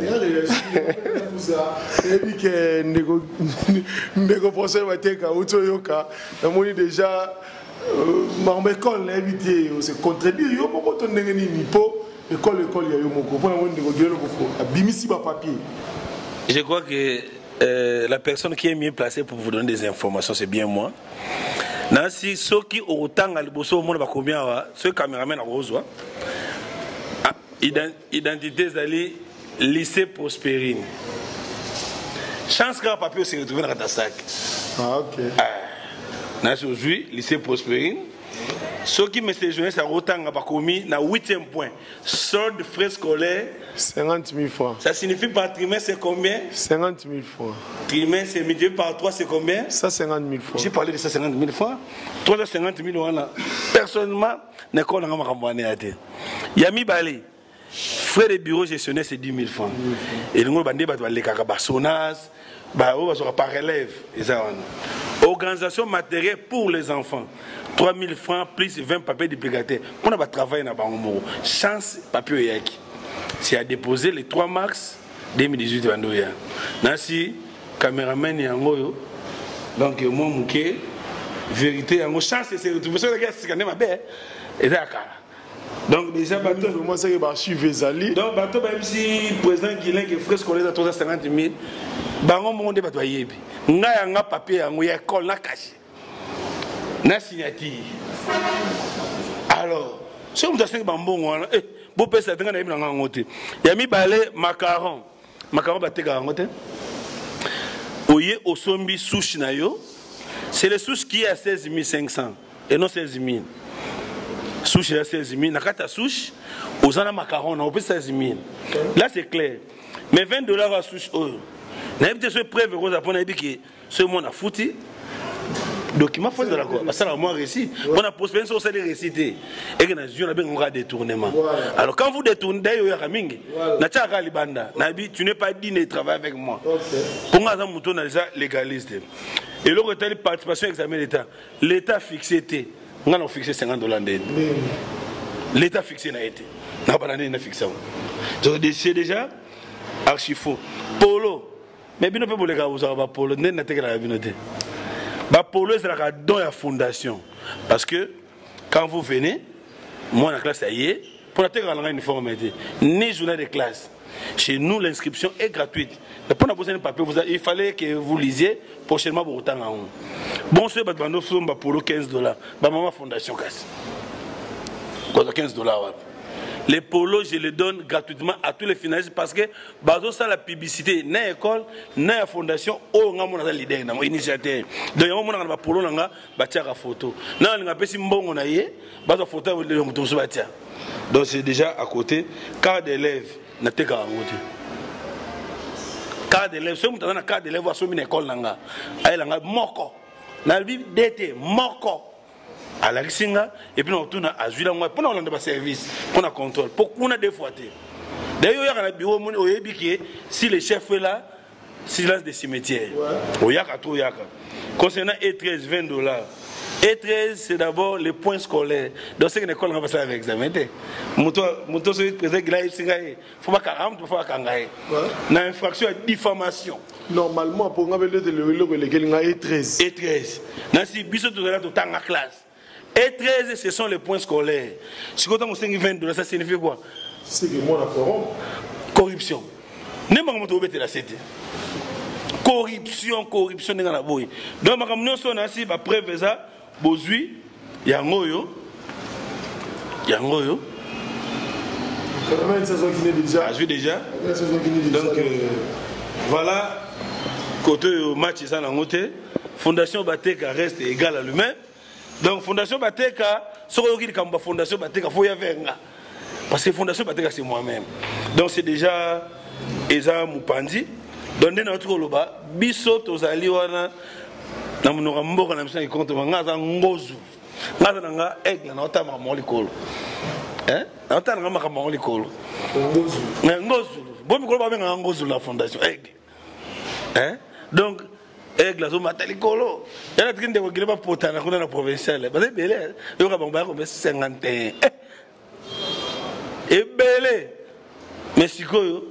puis que nego procès va être quand auto yoka, na moni déjà m'embêcole l'invité, c'est contredire yo pour ton ngeni ni po école ya yo moko. Pour moni nego gelo ko fo. Bimisi ba papier. Je crois que la personne qui est mieux placée pour vous donner des informations, c'est bien moi. Nansi soki autant à liboso monde ba combien wa, ce caméraman à Rosoa. Identité d'ali lycée Prospérine. Chance qu'un papier s'est retrouvé dans ta sac. Ah ok. Aujourd'hui, lycée Prospérine. Ce qui me séjourné, ça autant a pas commis na 8e point. Solde de frais scolaires. 50 000 francs. Ça signifie par trimestre c'est combien? 50 000 francs. Trimestre c'est multiplié par 3 c'est combien? 150 000 francs. J'ai parlé de 150 000 francs. 350 000 francs. Personnellement, n'école n'a pas remboursé à terre. Yami Balé. Frais de bureau gestionnaire c'est 10 000 francs. Et nous bandé ba les carabassonas, ba o ba par élève. Organisation matérielle pour les enfants. 3 000 francs plus 20 papiers duplicataires. On a pas travaillé dans Bangomo. Chance papier yaki. C'est à déposer les 3 mars 2018 Vandoya. Nansi caméraman yango. Donc moi mouké vérité yango chance c'est retrouver ça les gars c'est quand même bête. Et d'accord. Donc déjà bateau moi c'est que archive ezali. Donc bateau même si président Guilain qui frais scolaire à 350 000 bango monde bateau yebi. Nga nga papier yango ya école na caché. Na signature. Alors, si on doit faire bambon wana bo pesa tenga na yebi na ngote. Ya mi balé macaron. Macaron bateka ngote. Oye osombi sushi na yo. C'est le sushi qui est à 16 500 et non 16 000. Sushi à 16 000, nakata sushi, aux ana macarons, on peut 16 000. Là c'est clair. Mais $20 à sushi, oh. N'a pas de preuve rose à prendre que ce monde a foutu. Document faux de la quoi. Ça la moi récit. On a prospéré sur ça les réciter. Et que nous avons bien un détournement. Alors quand vous détournez d'ailleurs Ramingi, n'a pas libanda. Nabi, tu n'es pas digne de travailler avec moi. Pour moi, ça mouton dans les légalistes. Et l'autre est la participation à l'examen d'État. L'État fixé. On a fixé $50 d'aide. L'État fixé n'a été. On n'a pas fixé. Donc c'est déjà archi faux. Polo. Mais bien, on peut les gars, vous avez polo. N'est pas la communauté. Polo, c'est la don à la fondation. Parce que quand vous venez, moi, la classe, y est, pour la terre, on a une uniformité. Ni journée de classe. Chez nous, l'inscription est gratuite. Pour la besoin de papier, il fallait que vous lisiez prochainement pour autant. Bon, ce que pour $15. Maman fondation casse. $15. Les polos, je les donne gratuitement à tous les finalistes parce que bazo ça la publicité, na école, na la fondation, oh nga mona leader na initiateur. Donc on mona ba polo nga ba tia ka photo. Na nga pesi mbongo na ye, bazo photo le muto so ba tia. Donc c'est déjà à côté carte d'élève na teka ngote. Carte d'élève, so muto na carte d'élève wa so mi école nga. Ay la nga moko. Na bi d'été moko. À la Risinga, et puis on retourne à Zuila, pour nous rendre service, pour le contrôle, pour qu'on a des fois. D'ailleurs, il y a un bureau au Yébiki, si le chef est là, silence des cimetières. Au Yaka, tout Yaka. Concernant E13, $20. E13, c'est d'abord les points scolaires. Donc, c'est une école qui va passer avec l'examen. Mon celui président qui il faut pas 40, il faut pas 40. Une infraction à diffamation. Normalement, pour nous, le E13. E13. Nancy, bisous tout à l'heure, tout en classe. Et 13, ce sont les points scolaires. Si vous avez $20, ça signifie quoi? C'est que moi, la corruption. N'importe où la cité. Corruption, n'est pas la boue. Donc, nous sommes ici, après ça, Bozui, Yangoyo. Yangoyo. Déjà. Ah, je suis déjà. Donc, voilà. côté match ça na ngote Fondation Bateka reste égal à lui-même. Donc Fondation Bateka sur le Fondation Bateka faut y avoir parce que Fondation Bateka c'est moi-même. Donc c'est déjà Eza Mupandi. Donc dans notre loba biso tozali wana na munora mboka na misa compte ngaza ngozu. Ngaza nga aigle na otama molikolo. Hein? Na otama nga molikolo. Ngozu. Ngozu. Bon mikolo ba benga ngozu la Fondation aigle. Hein? Donc aigle zo matalikolo. Yala tikinde ko gileba potana kuna na provincial. Ba bele yo ka bamba ko 51. Et belé. Mais sikoyo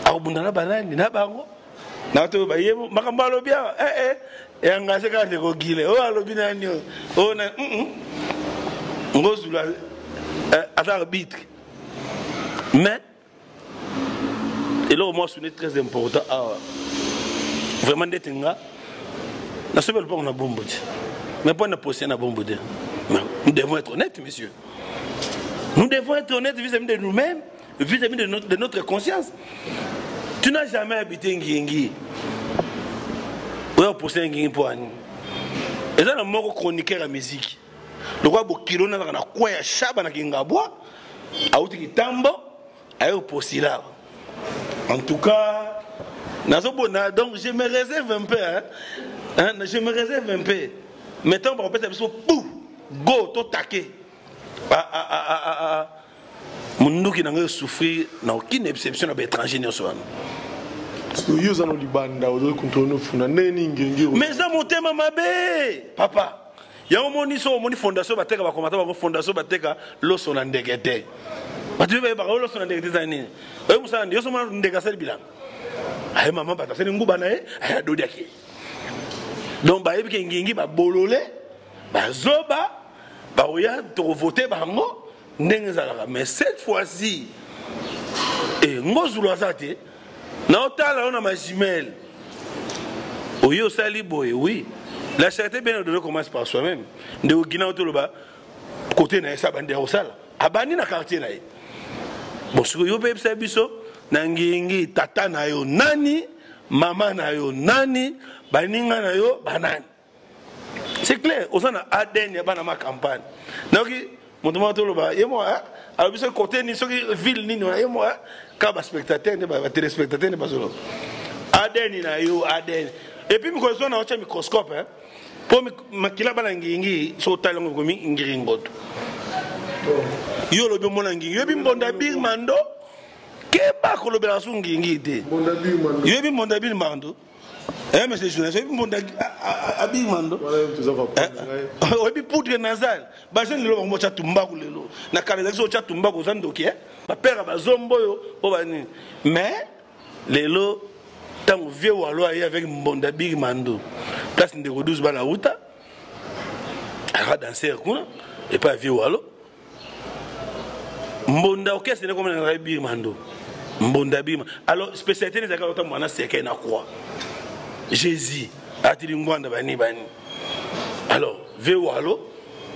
abundana banani na bango na to ba yemo makambalo bia e ngase ka le ko gile o alobi nani o na ngozula à arbitre mais et là moi c'est très important vraiment d'être nga na se veut pas on a bombe mais pas na poser na bombe nous devons être honnêtes messieurs, nous devons être honnêtes vis-à-vis de nous-mêmes, vis-à-vis de notre conscience. Tu n'as jamais habité Ngingi. Où est-ce que tu as Ngingi pour Annie? Et ça, c'est un chroniqueur à musique. Le roi Bokiro n'a pas quoi à Chaba na Kingabwa, à Outi Tambo, à Posila. En tout cas, donc je me réserve un peu. Je me réserve un peu. Mettons, on peut dire, go, to take. Mon qui n'a souffert, n'a aucune exception à étranger. Mais ça, mon thème, ma bé, papa. Il y a un moni fondation bateka, va commenter ma fondation bateka, l'os on a ndegete. Tu veux pas l'os on a ndegete zani. Vous savez, yo sommes ndegasa le bilan. Aïe maman, bata c'est une goubanae, aïe dodiaki. Donc bah ebi kengingi ba bololé, ba zoba, ba oya to voter ba ngo. Mais cette fois-ci, et ngozulu azate, na otala on a ma jumelle. Oyo sali boy, oui. La charité bien ordonnée commence par soi-même. De Ogina otoloba, côté na esa bande osala. Abani na quartier na. Bon, ce que yo pe biso, na ngingi tata na yo nani, mama na yo nani, baninga na yo banani. C'est clair, osana ADN ya bana ma campagne. Donc mon demande et moi, alors ce côté ni ce ville ni et moi, quand spectateur ne va téléspectateur ne pas solo. Aden na yo Aden. Et puis me connaissons na microscope hein. Pour makila balangi so talongo komi ngiringoto. Yo lo be monangi, yo bi mbonda bir mando. Ke ba ko lo be la sungi ngite. Mbonda bir mando. Yo bi mbonda bir mando. Mais c'est journée, c'est mon habillement. On dit poudre nasale. Bajen le mo cha tumba ko lelo. Na kanalisation cha tumba ko zando ki ba père ba zombo yo o bani. Mais lelo tant vieux walo ayi avec mbonda big mando. Place de 12 bala uta. A danser kuna et pas vieux walo. Mbonda OK c'est comme un big mando. Mbonda big. Alors spécialité des akata mwana seke na quoi. Jésus a dit ngwanda bani bani. Alors, vewalo,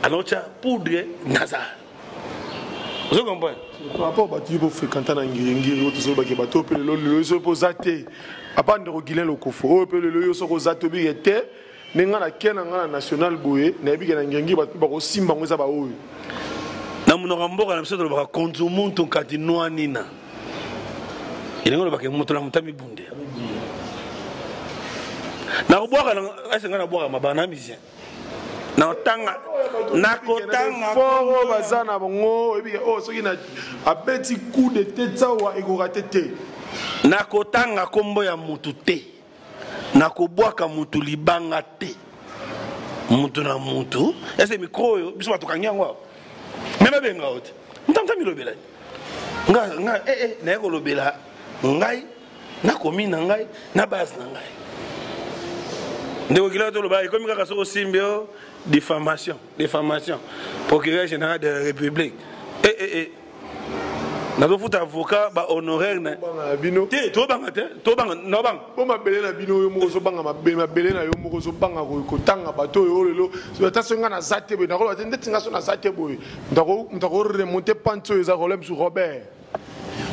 alors tu as poudre nasal. Vous comprenez? Par rapport à tu peux fréquenter dans ngiri autres so ba ke bato pe le so posate. Apa ndeko Guilain Lokofo, pe le so ko zato bi ete ninga na kena ngana national boye, na bi ke na ngiri bato ba ko simba ngoza ba oyo. Na munoko mboka na biso to ba konzumuntu kati noanina. Il ngolo ba ke mutu na mutami bunde. Na boka na asenga na boka mabana musicien na tanga na kotanga foro bazana bongo ebi o soki na abeti coup de tête wa ekora tete na kotanga kombo ya mutu te na kobwaka mutu libanga te mutu na mutu ese micro yo biso batokangi yango meme benga ote ntamta milobela nga na ko lobela ngai na komi na ngai na base na ngai. Ndeko Guilain Lokofo comme kaka soko simbio diffamation procureur général de la République na do futa avocat ba honoraire na bino te to banga no bang bo mabele na bino yo moko so banga mabele na yo moko so banga ko tanga bato yo lelo so tasenga na zate bo na ko ndetinga so na zate bo ndako remonter panto eza problème sur Robert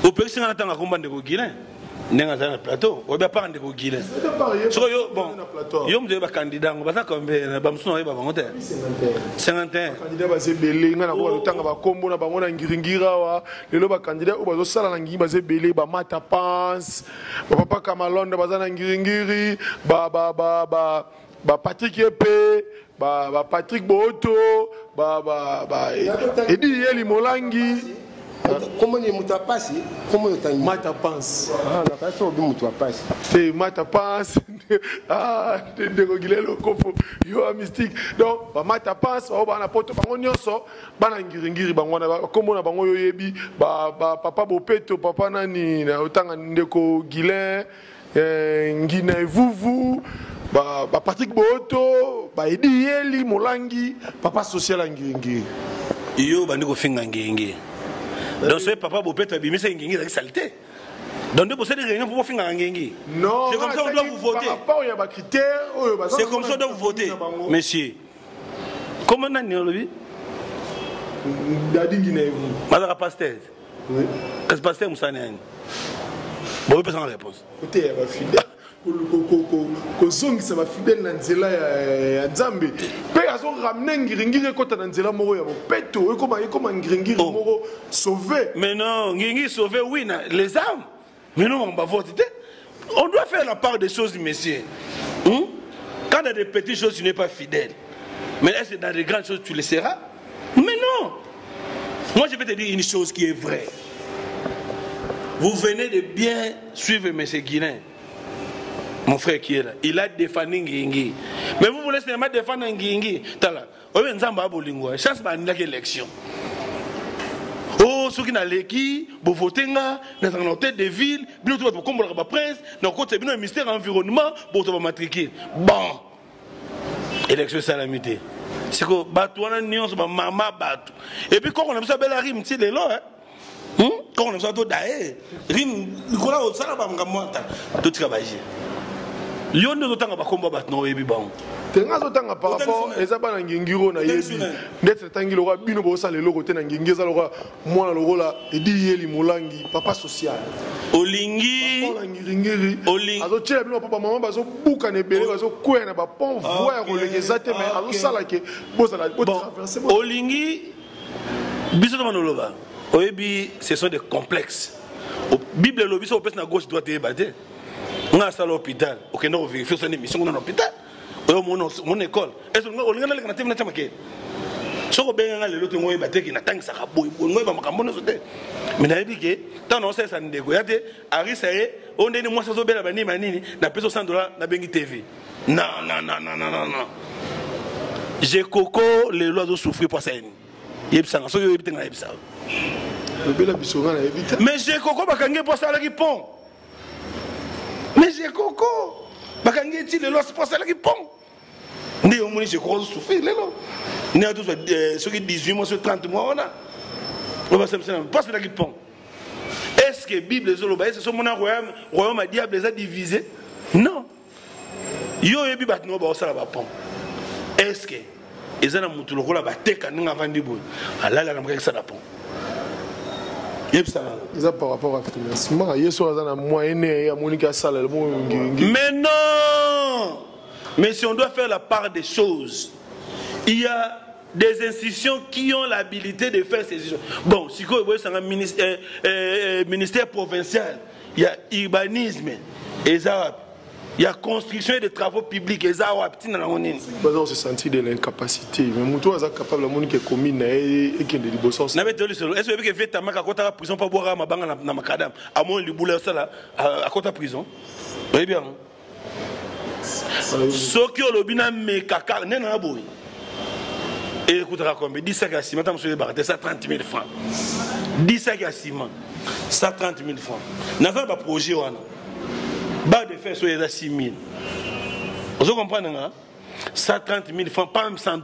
au pexinga na tanga komba Ndeko Guilain N'est-ce pas un plateau? On va pas rendre au Guilin. Bon, yo me candidat, on va ça comme Bamson et Babangote. 51. Candidat basé belé, ngana ko lutanga ba kombo na bango na ngiringira wa. Lelo ba candidat o bazo sala na ngi basé belé ba mata pense. Ba papa Kamalonda bazana ngiringiri, ba Patrick Epe, ba Patrick Boto, ba Edi Yeli Molangi. Comment il m'a passé? Comment il mata pense. Ah, on a pas ça, il m'a passé. C'est mata pense. Ah, de reguiler le copo. Yo a mystique. Donc, ba mata pense, ba na poto bango nyonso, ba na ngiringiri bango na kombo na bango yoyebi, ba papa Bopeto, papa nani na otanga ndeko Guilin, ngina vuvu, ba Patrick Boto, ba Edi Yeli Molangi, papa social ngiringiri. Yo bandiko finga ngiringiri. Donc ce papa Bopeto a bimé c'est une saleté. Donc vous savez rien pour finir en Ngengi. Non. C'est comme ça qu'on doit vous voter. C'est comme ça qu'on doit vous voter, messieurs. Comment on a dit aujourd'hui? Madame Pasteur. Oui. Qu'est-ce que Pasteur Moussa Néani? Bon, vous pouvez en réponse. Écoutez, ma fidèle. Kozongisa bafidèle na nzela ya Nzambe pe azo ramener ngiringiri kota na nzela moko ya Bopeto ekoma ngiringiri moko sauver. Mais non, ngiringiri sauver oui les âmes. Mais non, on va voter. On doit faire la part des choses, messieurs. Quand dans des petites choses tu n'es pas fidèle, mais est-ce que dans des grandes choses tu le seras? Mais non. Moi je vais te dire une chose qui est vraie. Vous venez de bien suivre M. Guilin. Mon frère qui est là, il a défendu Ngingi. Mais vous voulez seulement défendre Ngingi. Tala, on va nzamba bolingo. Chance ba ndaki élection. Oh, ceux qui n'ont qui, vous votez là, dans un hôtel de ville, bien tout va comme le prince, dans côté bien un ministère environnement, pour te matriculer. Bon, élection salamité. C'est que batouana nions ba mama batou. Et puis quand on a ça belle rime, tu sais les là, hein? Quand on a ça tout d'ailleurs, rime, Nicolas au sala ba ngamota, tout travailler. Yon ne tanga ba komba bat no yebi bango. Tenga zo tanga par rapport ezaba na ngingiro na yebi. Ndetse tangi lo bino bo sala lo côté na ngingeza lo mwana lo la Edi Yeli Molangi papa social. Olingi Olingi azo tshela bino papa maman bazo buka ne belé bazo kwena ba pont voie ko lekeza te mais azo sala ke bozala traverser. Olingi biso to manoloba. Oyebi ce sont des complexes. Bible lo biso opes na gauche droite e baté. On a à l'hôpital, ok, non, vérifier son émission dans l'hôpital, mon école. Est-ce que on a les grands témoins de ce qu'on a les autres mots battés qui n'attendent ça, mais n'a dit que tant on sait ça ne dégoûte, Harry ça y est, on est moi ça se belle banni manini, n'a pas $100 n'a bengi TV. Non. J'ai coco les lois de souffrir pour ça. Il ça, so yo ebitenga ebisa. Le bel abisonga na ebita. Mais j'ai coco bakangé pour ça là qui pont. Mais j'ai coco. Bakangé ti le loss pour ça là qui pont. Né au moins j'ai coco souffrir là. Né à tous ceux qui 18 mois sur 30 mois on a. On va s'amuser pas ça là qui pont. Est-ce que Bible zoloba est-ce que mon royaume diable les a divisés? Non. Yo yebi batno ba ça là ba pont. Est-ce que ils ont monté le rôle à battre nous avant du bout. Allah la ramène ça d'apon. Ils ont par rapport à financement. Ils sont dans un moyen et à Monica Salle. Mais non. Mais si on doit faire la part des choses, il y a des institutions qui ont l'habilité de faire ces choses. Bon, si vous voyez, c'est un ministère provincial. Il y a urbanisme, les Arabes. Il y a construction et des travaux publics. Les Arabes, on se sentit de l'incapacité. Mais Moutou est capable de faire des communes et qui est de l'Ibossons. Est-ce que vous faites la prison pour boire ma banque dans ma cadam? À moins le boulot à côté de la prison. Oui, bien. Ce qui est le bilan, mais caca, n'est pas beau. Et écoutez, comme 10 sacs à ciment, ça 30 000 francs. 10 sacs à ciment, ça 30 000 francs. Nous avons un projet. Bas de faire sur les 6 000. Vous comprenez, hein? 130 000 francs, pas même $100.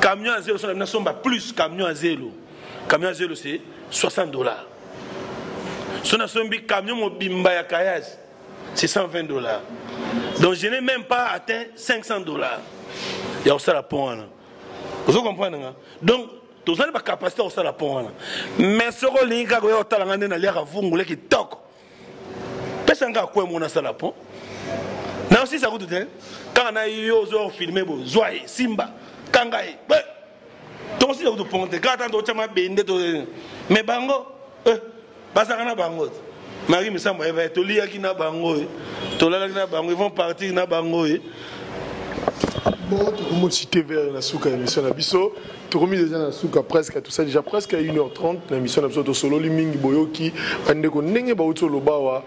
Camion à zéro, c'est plus camion à zéro. Camion à zéro, c'est $60. Si on a un camion mobimba à Kayaz, c'est $120. Donc je n'ai même pas atteint $500. Il y a aussi la pont. Vous comprenez, hein? Donc, tout ça, capacité aussi la pont. Mais ce que vous avez dit, c'est que vous avez dit, pesanga quoi mon asala pont na aussi ça coûte quand on a eu aux filmer bo zoai simba kangai donc si vous pontez quand on t'a bende to mais bango basaka na bango Marie me semble va to lia ki na bango to la na bango ils vont partir na bango bon tout le cité vers la souka émission na biso tout remis déjà na souka presque tout ça déjà presque à 1h30 l'émission na biso to solo limingi boyoki ande ko ndenge ba uto lobawa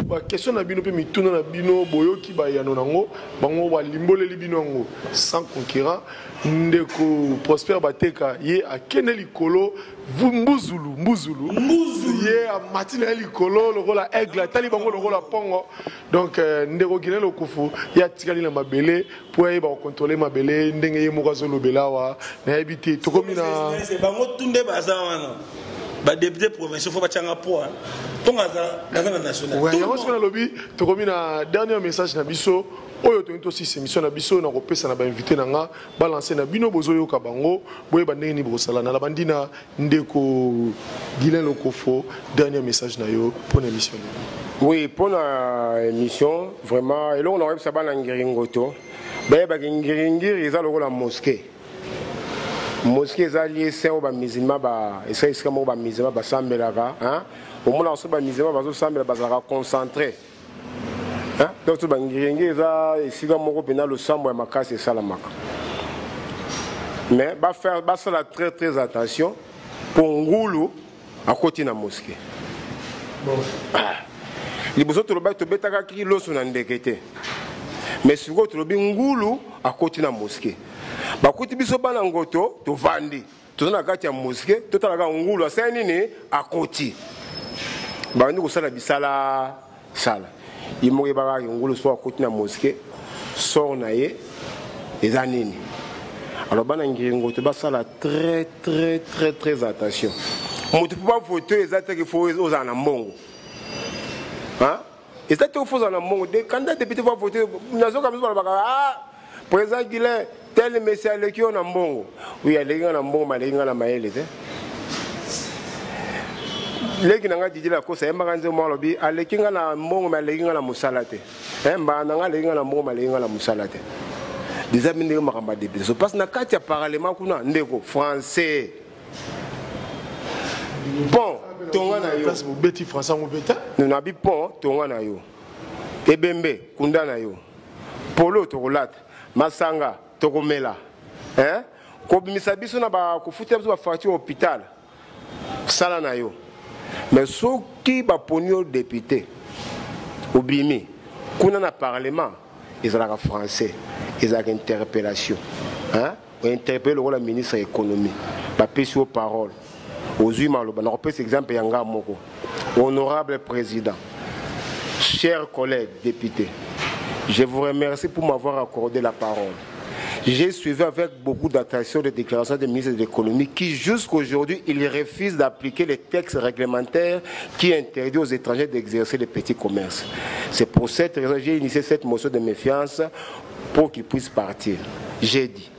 ba question na bino pe mituna na bino boyoki ba yano nango bango ba limboleli bino ngo sans conquérant ndeko Prosper Bateka ye akene likolo mbuzulu ye a matina likolo le rôle aigle tali bango le rôle pongo donc ndeko Guinée le kufu ya tikali na mabele pour y ba contrôler mabele ndenge ye mokazo lobelawa na habité to komina c'est bango tunde bazawana ba député provincial faut ba tchanga po tonga za national ouais yango sona lobby to komina dernier message na biso oyo to aussi émission na biso na kopesa na ba invité nanga balancer na bino bozoyo ka bango boye bandenge ni bosala na la bandina ndeko Guilain Lokofo dernier message na yo pour l'émission. Oui, pour l'émission vraiment et là on aurait ça ba na ngiringoto ba ngiringiri eza loko la mosquée eza lié c'est au ba musulman ba esa iska mo ba musulman ba sambelaka hein au moins on ba musulman ba zo sambela ba za concentré. Donc, il y a le sambo et makasi et salamaka. Mais il faut faire très très attention pour Ngoulou à côté de la mosquée. Il y a mais si vous avez Ngoulou à côté de la mosquée, à côté de la mosquée, tu vas à la mosquée, tu vas à Ngoulou à côté. Tu vas à la il m'a dit que soit à côté de la mosquée, sort naïe et zanini. Alors, très très très très attention. On ne peut pas voter exactement qu'il faut aux anambongo. Hein? Et ça qu'il faut aux anambongo. Des candidats députés vont voter. Nous avons comme ça, président Guilain, tel monsieur qui est en ambongo. Oui, il est en ambongo, mais il est en maïle. Les gens qui ont dit la cause, c'est un lobby. Les gens qui ont dit la musalate. Les gens qui ont dit la musalate. Des amis de Maramba député. Parce que quand il y a parlement français. Bon, Tongana yo. Betty français ou beta. Nous n'avons pas Tongana yo. Ebembe, Kundana yo. Polo Togolat, Masanga, Togomela. Hein? Ko misabiso na ba ko futi ba facture hôpital. Sala na yo. Mais ceux qui sont députés, au Bimi, quand on a un parlement, ils ont un français, ils ont une interpellation. Hein? On interpelle le ministre de l'économie, on peut sur parole. Aux humains, on peut cet exemple, Yanga Moko. Honorable président, chers collègues députés, je vous remercie pour m'avoir accordé la parole. J'ai suivi avec beaucoup d'attention les déclarations du ministre de l'économie qui, jusqu'aujourd'hui, il refuse d'appliquer les textes réglementaires qui interdisent aux étrangers d'exercer les petits commerces. C'est pour cette raison que j'ai initié cette motion de méfiance pour qu'ils puissent partir. J'ai dit.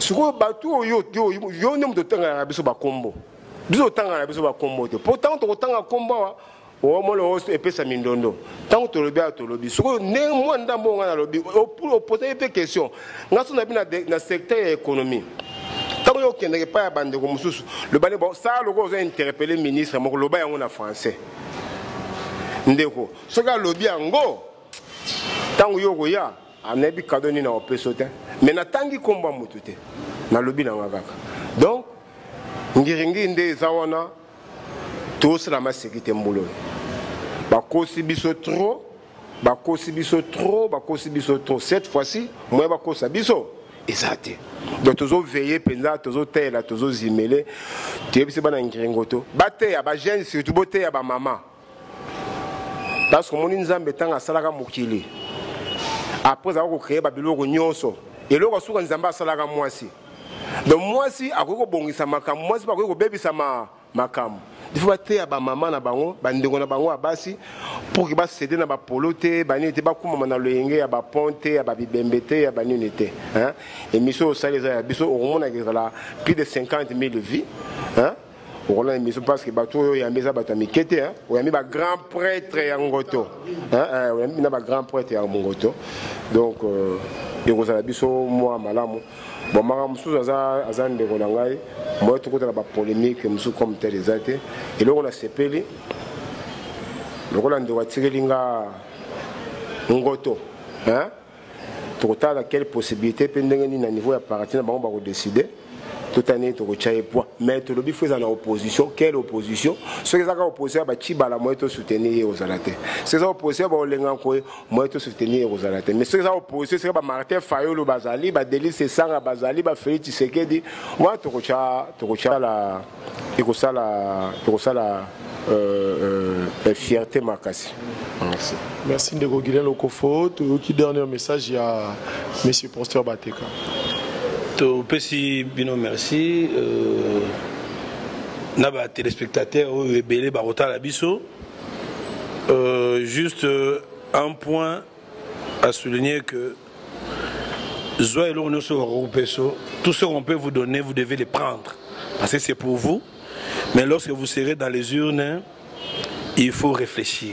Pourtant, au moins le host est sa mindondo. Tant que tu le biais, tu le dis. Sur néanmoins, dans mon lobby, pour poser des questions, nous sommes dans le secteur économique. Tant que n'y a pas de bande comme le ban bon, ça, le gros a interpellé le ministre, mais le bain en français. Ndeko, ce gars lobby en go. Tant que yo ya, on a bien cadeau ni na opesote. Mais na tangi combat mutute. Na lobby na ngaka. Donc, ngiringi nde zawana. Tous la masse qui est mboulot. Bakosi biso trop. Cette fois-ci, moi bakosa biso. Exact. Donc toujours veiller, penza, toujours tela, toujours zimele. Tu es bien ban ngiringoto. Bate ya ba jeune surtout bote ya ba maman. Parce que mon nzambe tanga salaka mokili. Après avoir créé ba biloko nyonso. Et loko suka nzamba salaka mwasi. Donc mwasi akoko bongisa makamu, mwasi ba ko bebisa makamu. Il faut que les mamans na bango, bandeko na bango abasi pour que bas céder na ba polote, bani te ba kuma na loyenge ya ba ponte, ya ba bibembete, ya ba nunete, hein? Et miso ça les a biso au moins na plus de 50 000 vies, hein? on a une émission parce que bateau y a mis à batamikete hein on a mis ba grand prêtre ya ngoto hein on a mis ba grand prêtre ya ngoto donc et vous avez biso moi malamu bon mara musu aza ndeko na ngai moi tout côté la ba polémique musu comme tel exact et là on a sepeli donc on a ndeko tirelinga ngoto hein tout à quelle possibilité pendant ni na niveau ya parti na bango ba ko décider toute année tu retiens point mais tu le bif faisant en opposition quelle opposition ceux qui sont opposés ba chiba la moi te soutenir aux alatés ceux qui sont opposés ba olenga ko moi te soutenir aux alatés mais ceux qui sont opposés c'est ba Martin Fayolo bazali ba Delis Sanga bazali ba Félix Tshisekedi moi tu retiens la fierté makasi. Merci. Merci Ndeko Guilain Lokofo. Qui dernier message il y a Monsieur Pasteur Bateka. Petit bino merci. Naba téléspectateurs ou belé barota la biso. Juste un point à souligner que tout ce qu'on peut vous donner, vous devez les prendre parce que c'est pour vous. Mais lorsque vous serez dans les urnes, il faut réfléchir.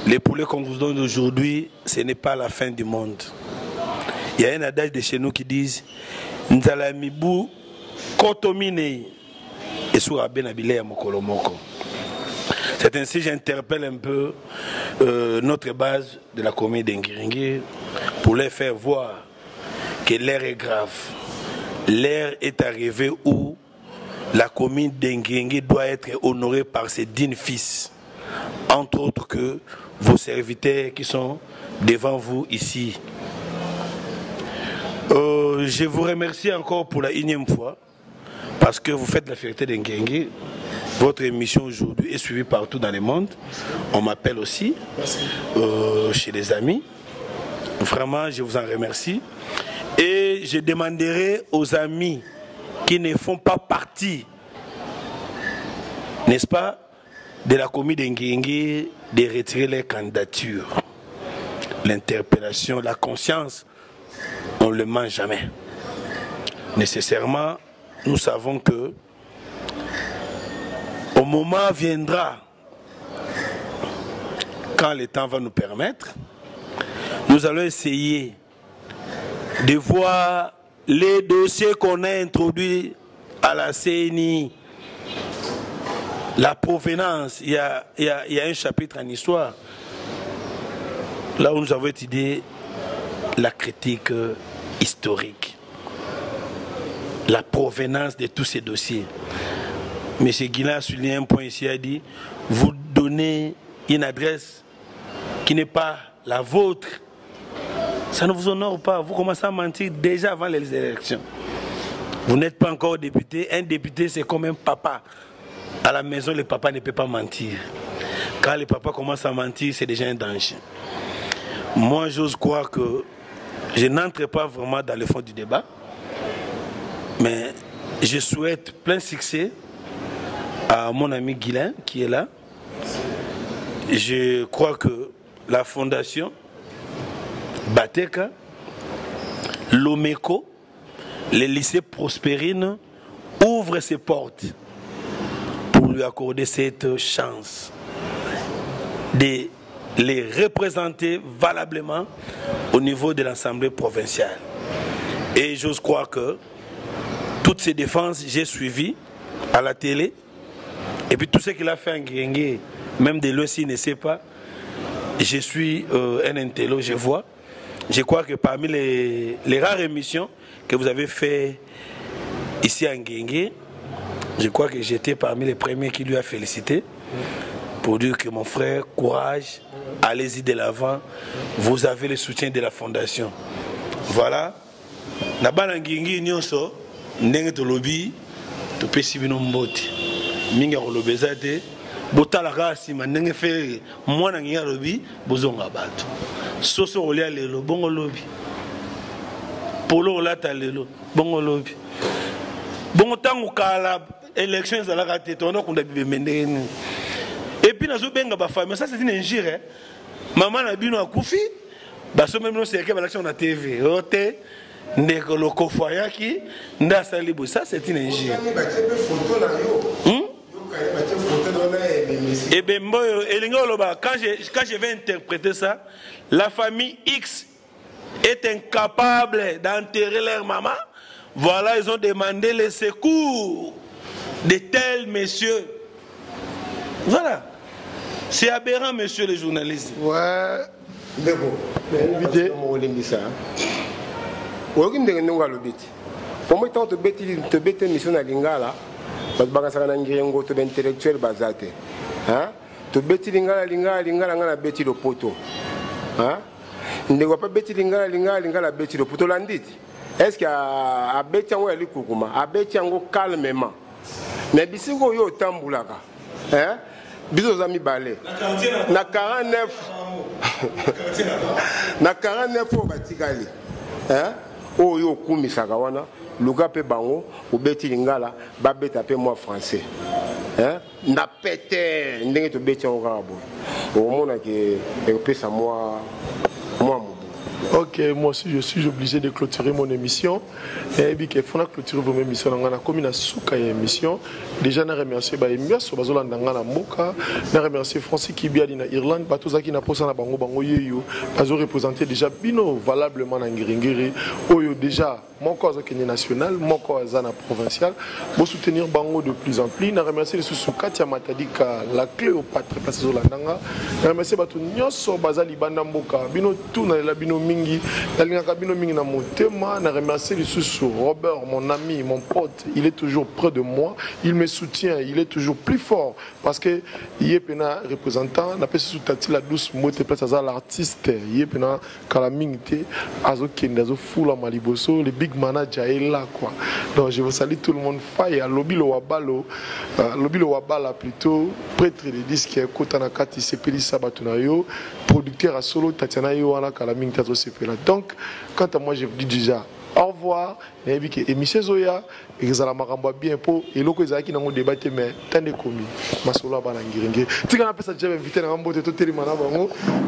Les poulets qu'on vous donne aujourd'hui, ce n'est pas la fin du monde. Il y a un adage de chez nous qui dit Nzalamibu kotomine et soura benabile mokolomoko. C'est ainsi que j'interpelle un peu notre base de la commune d'Ngiringi pour les faire voir que l'heure est grave. L'heure est arrivée où la commune d'Ngiringi doit être honorée par ses dignes fils, entre autres que vos serviteurs qui sont devant vous ici. Je vous remercie encore pour la énième fois parce que vous faites la fierté d'Ngiringi. Votre émission aujourd'hui est suivie partout dans le monde. On m'appelle aussi chez les amis. Vraiment, je vous en remercie. Et je demanderai aux amis qui ne font pas partie, n'est-ce pas, de la commune d'Ngiringi de retirer les candidatures. L'interpellation, la conscience, on ne le ment jamais. Nécessairement, nous savons que au moment viendra, quand le temps va nous permettre, nous allons essayer de voir les dossiers qu'on a introduits à la CNI, la provenance. Il y a un chapitre en histoire, là où nous avons étudié la critique historique, la provenance de tous ces dossiers. M. Guilain a souligné un point ici, il a dit, vous donnez une adresse qui n'est pas la vôtre. Ça ne vous honore pas. Vous commencez à mentir déjà avant les élections. Vous n'êtes pas encore député. Un député, c'est comme un papa. À la maison, le papa ne peut pas mentir. Quand le papa commence à mentir, c'est déjà un danger. Moi, j'ose croire que je n'entre pas vraiment dans le fond du débat. Mais je souhaite plein succès à mon ami Guilain qui est là. Je crois que la fondation Bateka, l'Omeco, les lycées Prospérine ouvrent ses portes pour lui accorder cette chance de les représenter valablement au niveau de l'Assemblée provinciale. Et j'ose croire que toutes ces défenses, j'ai suivi à la télé. Et puis tout ce qu'il a fait en Ngiringi, même de lui s'il ne sait pas, je suis un intello, je vois. Je crois que parmi les rares émissions que vous avez fait ici à Ngiringi, je crois que j'étais parmi les premiers qui lui a félicité pour dire que mon frère, courage, allez-y de l'avant, vous avez le soutien de la fondation. Voilà. Nabana Ngiringi nyonso ndenge to lobby to pesi bino mboti. Minga kolobeza te botala kasi mandenge fe mwana ngiya lobby bozonga bato. Soso olia lelo bongo lobby. Polo olata lelo bongo lobby. Bongo tangu kala élection za la raté tono kunda bibemendeni. Et puis nazo benga ba famille ça c'est une injure. Maman na bino akufi baso même no c'est que l'élection na TV. Ote ndeko lokofo yaki nda salibo, ça c'est une injure. Et ben mboyo elingo loba, quand je vais interpréter ça, la famille X est incapable d'enterrer leur maman. Voilà, ils ont demandé le secours de tel monsieur. Voilà. C'est aberrant, monsieur le journaliste. Ouais. Mais bon, pour moi, tu bêtes mission à Lingala, parce que tu as un intellectuel basé. Tu bêtes Lingala, bêtes le poteau. Ne va pas bêter Lingala, bêter le poteau landit. Est-ce qu'il y a un bêtis en Koukouma, un bêtis en calmement? Mais si vous avez autant de boulaka, bisous amis balais. Na 49. Na 49 au Batigali. Oh yo kumi sakawana, luka pe bango, ou bêtis Lingala, babeta pe moi français. Na pété, n'engage to bêtis en Garabo. Au moment que pèse à moi. Ok, moi aussi je suis obligé de clôturer mon émission. Et puis il faut clôturer vos émissions. On a comme une souka émission. Déjà on a remercié Baemia sur Bazola Ndangana Moka. On a remercié Francis Kibiali na Irlande. Batoza qui na posa na bango bango yeyo. Bazo représenté déjà bino valablement na Ngiringiri. Oyo déjà mon cause Kenya national, mon cause na provincial. Pour soutenir bango de plus en plus. On a remercié les sous Katia Matadika, la Cléopâtre place Zola Ndanga. On a remercié Bato Nyoso Bazali Banda Moka. Bino tout na la bino mingi. Na motema, na remercier le sous Robert, mon ami, mon pote, il est toujours près de moi, il me soutient, il est toujours plus fort parce que il est pena représentant, n'a pas sous tati la douce motte place à l'artiste, il est pena kalamingte, azo kende, azo fula maliboso, le big manager est là quoi. Donc je vous salue tout le monde, faille à lobby le wabala plutôt, prêtre de disques kotana kati sepeli sabatunayo, producteur à solo Tatiana yo ala kalamingte azo sepela. Donc, quant à moi, je vous dis déjà au revoir. Et puis, émission Zoya, et que ça la maramba bien pour et l'autre qui est dans le débat, mais tant de commis. Masoula Balangiringue. Tu sais qu'on appelle ça déjà invité dans un beau této télémana,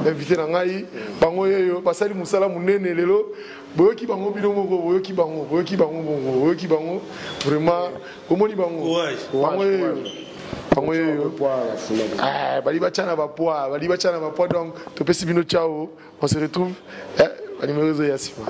invité dans un aïe, bango yo, passer Moussala Mounene Lelo, boyoki bango bilomo, boyoki bango, vraiment, comment dit bango? Bango yo. Donc, tu peux si ciao. On se retrouve. Numéro de Yassima.